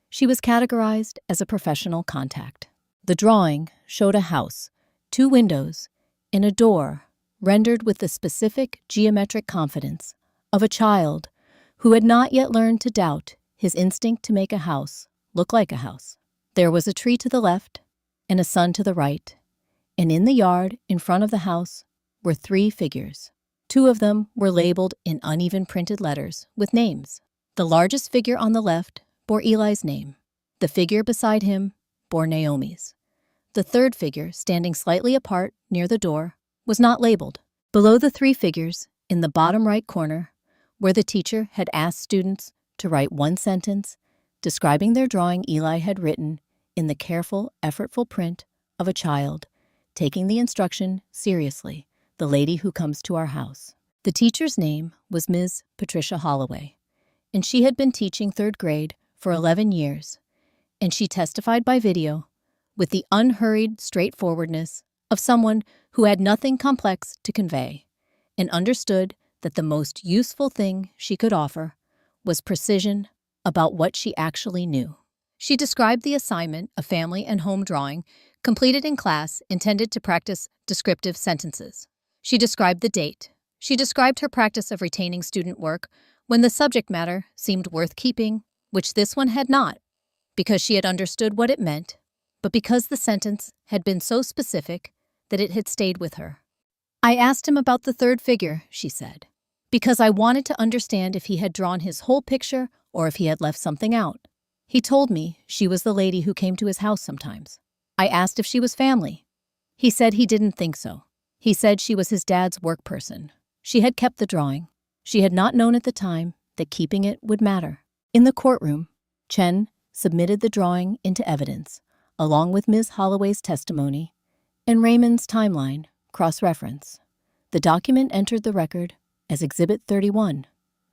She was categorized as a professional contact. The drawing showed a house, 2 windows, and a door rendered with the specific geometric confidence of a child who had not yet learned to doubt his instinct to make a house look like a house. There was a tree to the left and a sun to the right, and in the yard in front of the house were 3 figures. 2 of them were labeled in uneven printed letters with names. The largest figure on the left bore Eli's name. The figure beside him bore Naomi's. The third figure, standing slightly apart near the door, was not labeled. Below the 3 figures, in the bottom right corner, where the teacher had asked students to write 1 sentence describing their drawing, Eli had written in the careful, effortful print of a child taking the instruction seriously, "The lady who comes to our house." The teacher's name was Ms. Patricia Holloway, and she had been teaching 3rd grade for 11 years, and she testified by video with the unhurried straightforwardness of someone who had nothing complex to convey and understood that the most useful thing she could offer was precision about what she actually knew. She described the assignment, a family and home drawing, completed in class intended to practice descriptive sentences. She described the date. She described her practice of retaining student work when the subject matter seemed worth keeping, which this one had not. because she had understood what it meant, but because the sentence had been so specific that it had stayed with her. "I asked him about the third figure," she said, "because I wanted to understand if he had drawn his whole picture or if he had left something out. He told me she was the lady who came to his house sometimes. I asked if she was family. He said he didn't think so. He said she was his dad's work person. She had kept the drawing. She had not known at the time that keeping it would matter." In the courtroom, Chen submitted the drawing into evidence, along with Ms. Holloway's testimony and Raymond's timeline cross-reference. The document entered the record as Exhibit 31.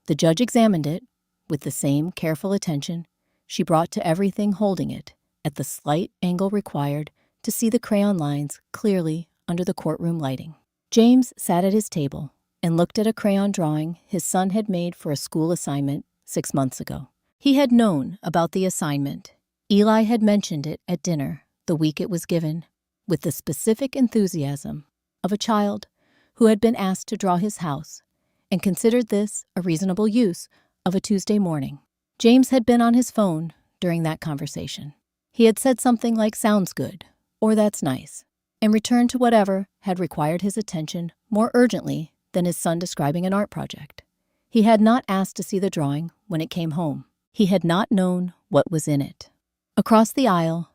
The judge examined it with the same careful attention she brought to everything, holding it at the slight angle required to see the crayon lines clearly under the courtroom lighting. James sat at his table and looked at a crayon drawing his son had made for a school assignment 6 months ago. He had known about the assignment. Eli had mentioned it at dinner the week it was given, with the specific enthusiasm of a child who had been asked to draw his house and considered this a reasonable use of a Tuesday morning. James had been on his phone during that conversation. He had said something like "sounds good" or "that's nice," and returned to whatever had required his attention more urgently than his son describing an art project. He had not asked to see the drawing when it came home. He had not known what was in it. Across the aisle,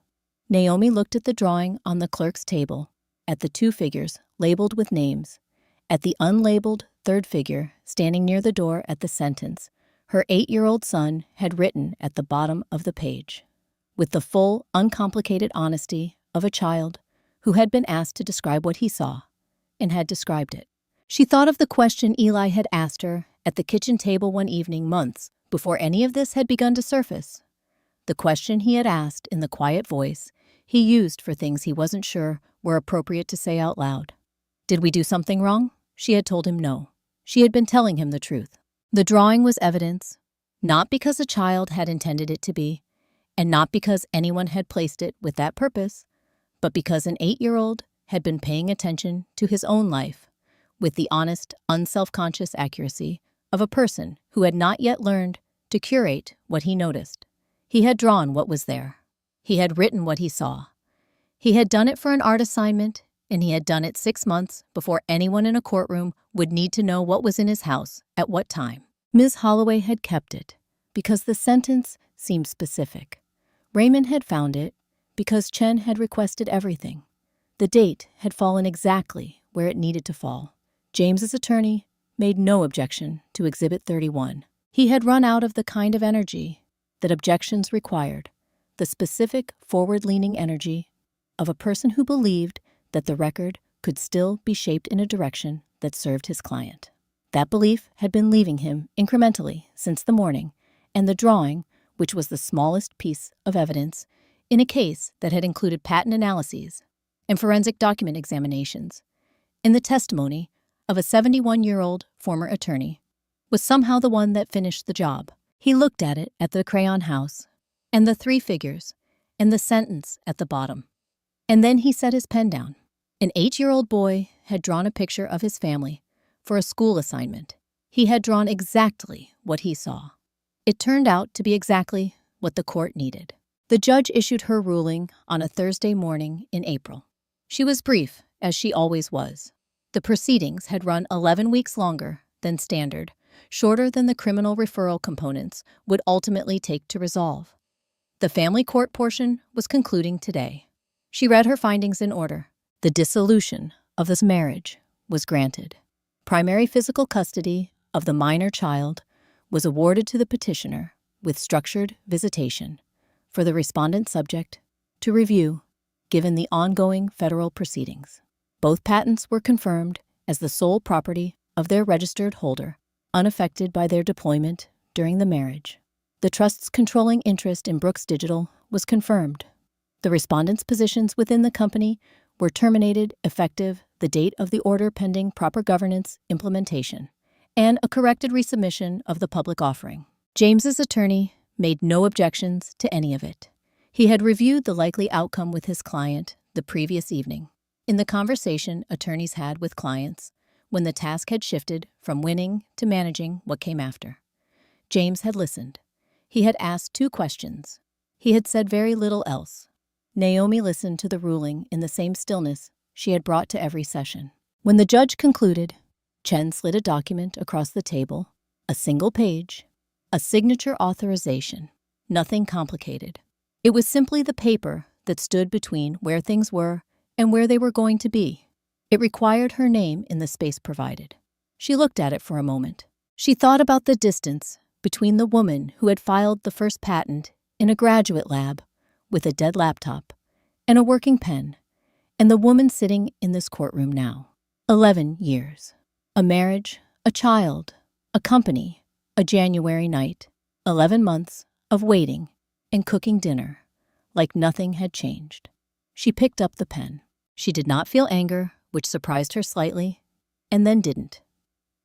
Naomi looked at the drawing on the clerk's table, at the 2 figures labeled with names, at the unlabeled third figure standing near the door at the sentence her 8-year-old son had written at the bottom of the page, with the full, uncomplicated honesty of a child who had been asked to describe what he saw, and had described it. She thought of the question Eli had asked her at the kitchen table one evening months before any of this had begun to surface. The question he had asked in the quiet voice he used for things he wasn't sure were appropriate to say out loud. Did we do something wrong? She had told him no. She had been telling him the truth. The drawing was evidence, not because a child had intended it to be, and not because anyone had placed it with that purpose, but because an 8-year-old had been paying attention to his own life with the honest, unself-conscious accuracy of a person who had not yet learned to curate what he noticed. He had drawn what was there. He had written what he saw. He had done it for an art assignment, and he had done it 6 months before anyone in a courtroom would need to know what was in his house at what time. Ms. Holloway had kept it because the sentence seemed specific. Raymond had found it because Chen had requested everything. The date had fallen exactly where it needed to fall. James's attorney made no objection to Exhibit 31. He had run out of the kind of energy that objections required, the specific, forward-leaning energy of a person who believed that the record could still be shaped in a direction that served his client. That belief had been leaving him incrementally since the morning, and the drawing, which was the smallest piece of evidence in a case that had included patent analyses and forensic document examinations, and the testimony of a 71-year-old former attorney, was somehow the one that finished the job. He looked at it at the crayon house, and the 3 figures, and the sentence at the bottom. And then he set his pen down. An 8-year-old boy had drawn a picture of his family for a school assignment. He had drawn exactly what he saw. It turned out to be exactly what the court needed. The judge issued her ruling on a Thursday morning in April. She was brief, as she always was. The proceedings had run 11 weeks longer than standard, shorter than the criminal referral components would ultimately take to resolve. The family court portion was concluding today. She read her findings in order. The dissolution of this marriage was granted. Primary physical custody of the minor child was awarded to the petitioner with structured visitation for the respondent subject to review, given the ongoing federal proceedings. Both patents were confirmed as the sole property of their registered holder, unaffected by their deployment during the marriage. The trust's controlling interest in Brooks Digital was confirmed. The respondents' positions within the company were terminated effective the date of the order pending proper governance implementation, and a corrected resubmission of the public offering. James's attorney made no objections to any of it. He had reviewed the likely outcome with his client the previous evening. In the conversation attorneys had with clients, when the task had shifted from winning to managing what came after, James had listened. He had asked 2 questions. He had said very little else. Naomi listened to the ruling in the same stillness she had brought to every session. When the judge concluded, Chen slid a document across the table, a single page, a signature authorization, nothing complicated. It was simply the paper that stood between where things were and where they were going to be. It required her name in the space provided. She looked at it for a moment. She thought about the distance between the woman who had filed the first patent in a graduate lab with a dead laptop and a working pen, and the woman sitting in this courtroom now. 11 years. A marriage, a child, a company, a January night. 11 months of waiting and cooking dinner, like nothing had changed. She picked up the pen. She did not feel anger, which surprised her slightly, and then didn't.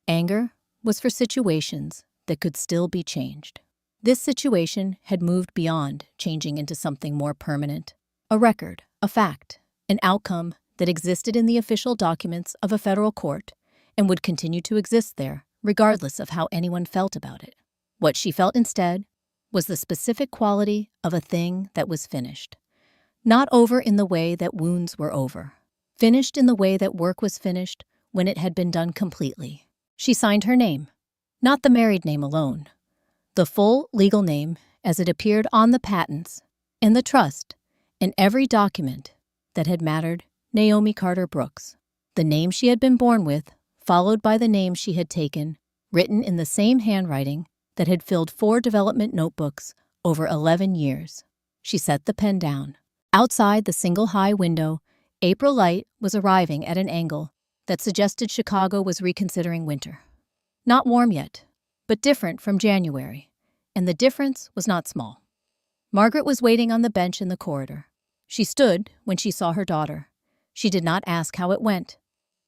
Anger was for situations that could still be changed. This situation had moved beyond changing into something more permanent, a record, a fact, an outcome that existed in the official documents of a federal court and would continue to exist there, regardless of how anyone felt about it. What she felt instead was the specific quality of a thing that was finished. Not over in the way that wounds were over. Finished in the way that work was finished when it had been done completely. She signed her name, not the married name alone. The full legal name as it appeared on the patents, in the trust, in every document that had mattered, Naomi Carter Brooks. The name she had been born with, followed by the name she had taken, written in the same handwriting that had filled 4 development notebooks over 11 years. She set the pen down. Outside the single high window, April light was arriving at an angle that suggested Chicago was reconsidering winter. Not warm yet, but different from January, and the difference was not small. Margaret was waiting on the bench in the corridor. She stood when she saw her daughter. She did not ask how it went.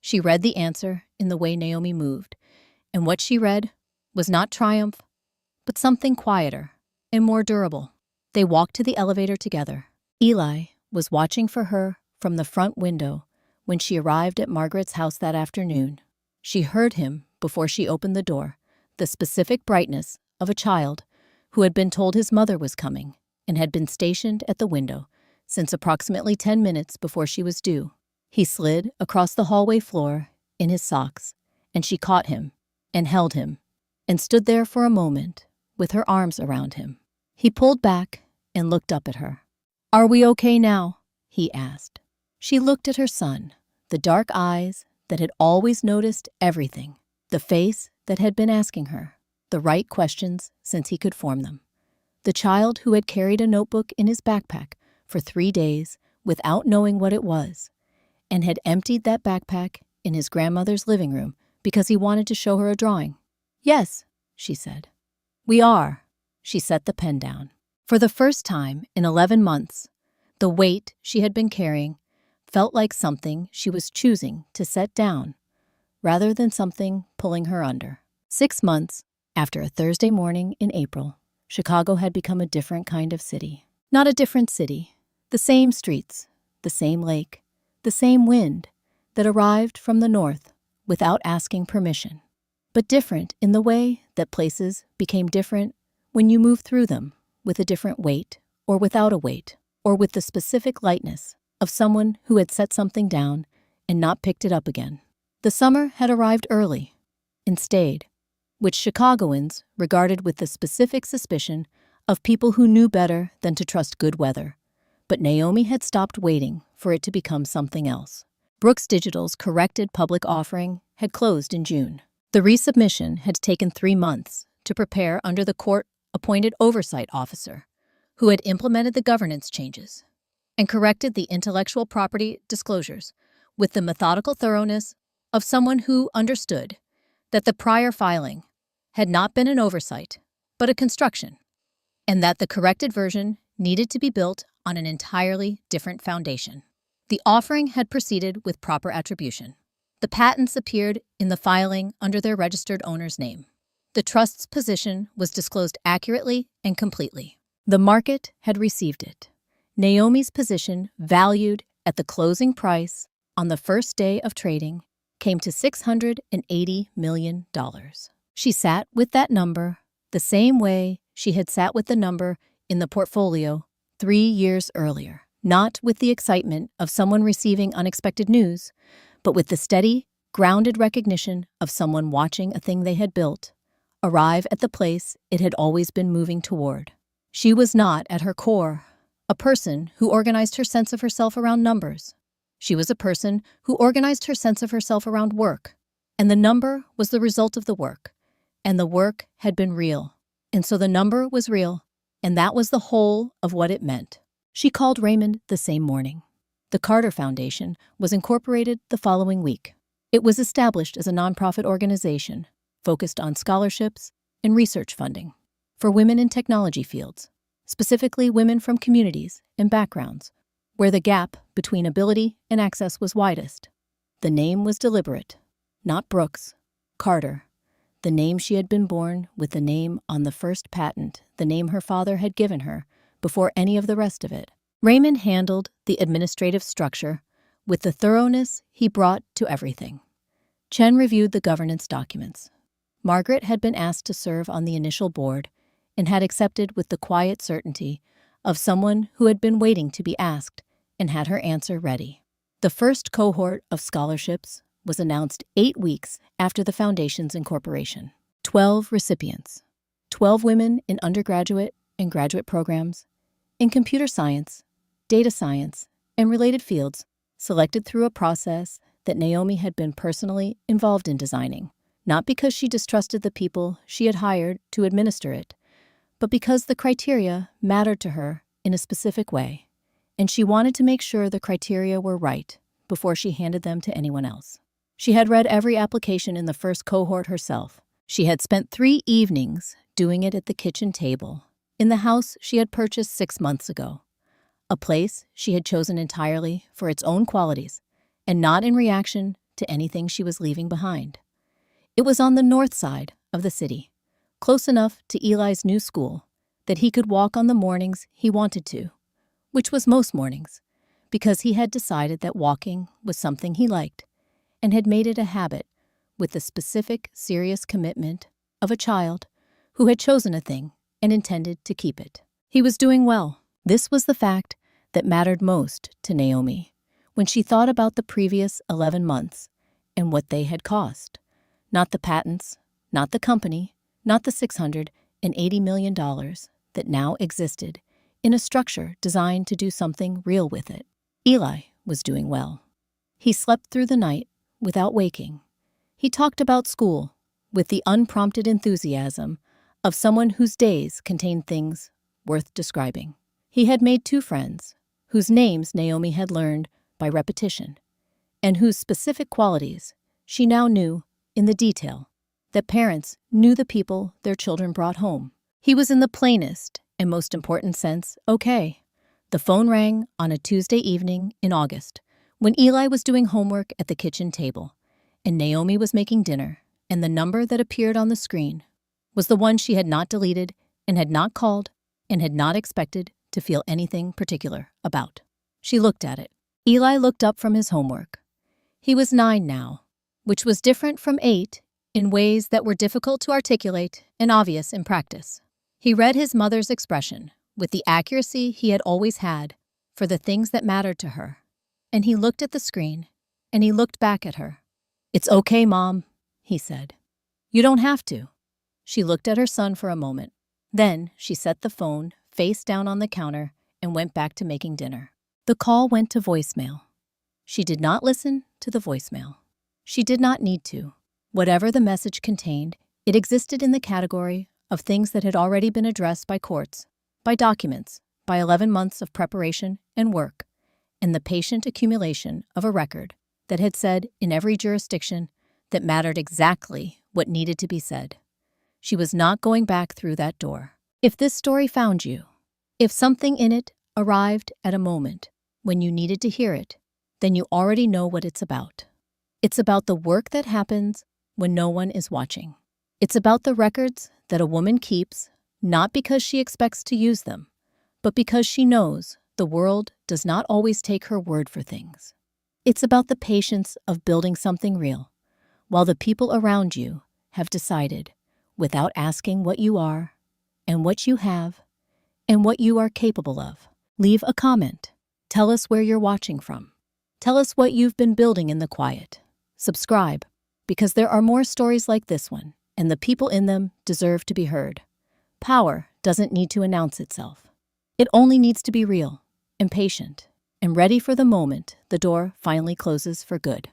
She read the answer in the way Naomi moved, and what she read was not triumph, but something quieter and more durable. They walked to the elevator together. Eli was watching for her from the front window when she arrived at Margaret's house that afternoon. She heard him before she opened the door, the specific brightness of a child who had been told his mother was coming and had been stationed at the window since approximately 10 minutes before she was due. He slid across the hallway floor in his socks, and she caught him and held him and stood there for a moment with her arms around him. He pulled back and looked up at her. "Are we okay now?" he asked. She looked at her son, the dark eyes that had always noticed everything, the face that had been asking her the right questions since he could form them, the child who had carried a notebook in his backpack for 3 days without knowing what it was, and had emptied that backpack in his grandmother's living room because he wanted to show her a drawing. "Yes," she said. "We are." She set the pen down. For the first time in 11 months, the weight she had been carrying felt like something she was choosing to set down, rather than something pulling her under. 6 months after a Thursday morning in April, Chicago had become a different kind of city. Not a different city. The same streets, the same lake, the same wind that arrived from the north without asking permission. But different in the way that places became different when you moved through them with a different weight or without a weight, or with the specific lightness of someone who had set something down and not picked it up again. The summer had arrived early and stayed, which Chicagoans regarded with the specific suspicion of people who knew better than to trust good weather. But Naomi had stopped waiting for it to become something else. Brooks Digital's corrected public offering had closed in June. The resubmission had taken 3 months to prepare under the court-appointed oversight officer who had implemented the governance changes and corrected the intellectual property disclosures with the methodical thoroughness of someone who understood that the prior filing had not been an oversight, but a construction, and that the corrected version needed to be built on an entirely different foundation. The offering had proceeded with proper attribution. The patents appeared in the filing under their registered owner's name. The trust's position was disclosed accurately and completely. The market had received it. Naomi's position, valued at the closing price on the first day of trading, came to $680 million. She sat with that number the same way she had sat with the number in the portfolio 3 years earlier, not with the excitement of someone receiving unexpected news, but with the steady, grounded recognition of someone watching a thing they had built arrive at the place it had always been moving toward. She was not, at her core, a person who organized her sense of herself around numbers. She was a person who organized her sense of herself around work, and the number was the result of the work, and the work had been real, and so the number was real, and that was the whole of what it meant. She called Raymond the same morning. The Carter Foundation was incorporated the following week. It was established as a nonprofit organization focused on scholarships and research funding for women in technology fields, specifically women from communities and backgrounds where the gap between ability and access was widest. The name was deliberate, not Brooks, Carter, the name she had been born with, the name on the first patent, the name her father had given her before any of the rest of it. Raymond handled the administrative structure with the thoroughness he brought to everything. Chen reviewed the governance documents. Margaret had been asked to serve on the initial board and had accepted with the quiet certainty of someone who had been waiting to be asked and had her answer ready. The first cohort of scholarships was announced 8 weeks after the Foundation's incorporation. 12 recipients, 12 women in undergraduate and graduate programs, in computer science, data science, and related fields, selected through a process that Naomi had been personally involved in designing, not because she distrusted the people she had hired to administer it, but because the criteria mattered to her in a specific way, and she wanted to make sure the criteria were right before she handed them to anyone else. She had read every application in the first cohort herself. She had spent 3 evenings doing it at the kitchen table, in the house she had purchased 6 months ago, a place she had chosen entirely for its own qualities and not in reaction to anything she was leaving behind. It was on the north side of the city, close enough to Eli's new school that he could walk on the mornings he wanted to, which was most mornings, because he had decided that walking was something he liked and had made it a habit with the specific, serious commitment of a child who had chosen a thing and intended to keep it. He was doing well. This was the fact that mattered most to Naomi when she thought about the previous 11 months and what they had cost. Not the patents, not the company, not the $680 million that now existed in a structure designed to do something real with it. Eli was doing well. He slept through the night without waking. He talked about school with the unprompted enthusiasm of someone whose days contained things worth describing. He had made 2 friends, whose names Naomi had learned by repetition, and whose specific qualities she now knew in the detail that parents knew the people their children brought home. He was in the plainest and most important sense okay. The phone rang on a Tuesday evening in August when Eli was doing homework at the kitchen table and Naomi was making dinner, and the number that appeared on the screen was the one she had not deleted and had not called and had not expected to feel anything particular about. She looked at it. Eli looked up from his homework. He was 9 now, which was different from 8 in ways that were difficult to articulate and obvious in practice. He read his mother's expression with the accuracy he had always had for the things that mattered to her, and he looked at the screen, and he looked back at her. "It's okay, Mom," he said. "You don't have to." She looked at her son for a moment. Then she set the phone face down on the counter and went back to making dinner. The call went to voicemail. She did not listen to the voicemail. She did not need to. Whatever the message contained, it existed in the category of things that had already been addressed by courts, by documents, by 11 months of preparation and work, and the patient accumulation of a record that had said in every jurisdiction that mattered exactly what needed to be said. She was not going back through that door. If this story found you, if something in it arrived at a moment when you needed to hear it, then you already know what it's about. It's about the work that happens when no one is watching. It's about the records that a woman keeps, not because she expects to use them, but because she knows the world does not always take her word for things. It's about the patience of building something real, while the people around you have decided, without asking what you are, and what you have, and what you are capable of. Leave a comment. Tell us where you're watching from. Tell us what you've been building in the quiet. Subscribe, because there are more stories like this one, and the people in them deserve to be heard. Power doesn't need to announce itself. It only needs to be real, impatient, and ready for the moment the door finally closes for good.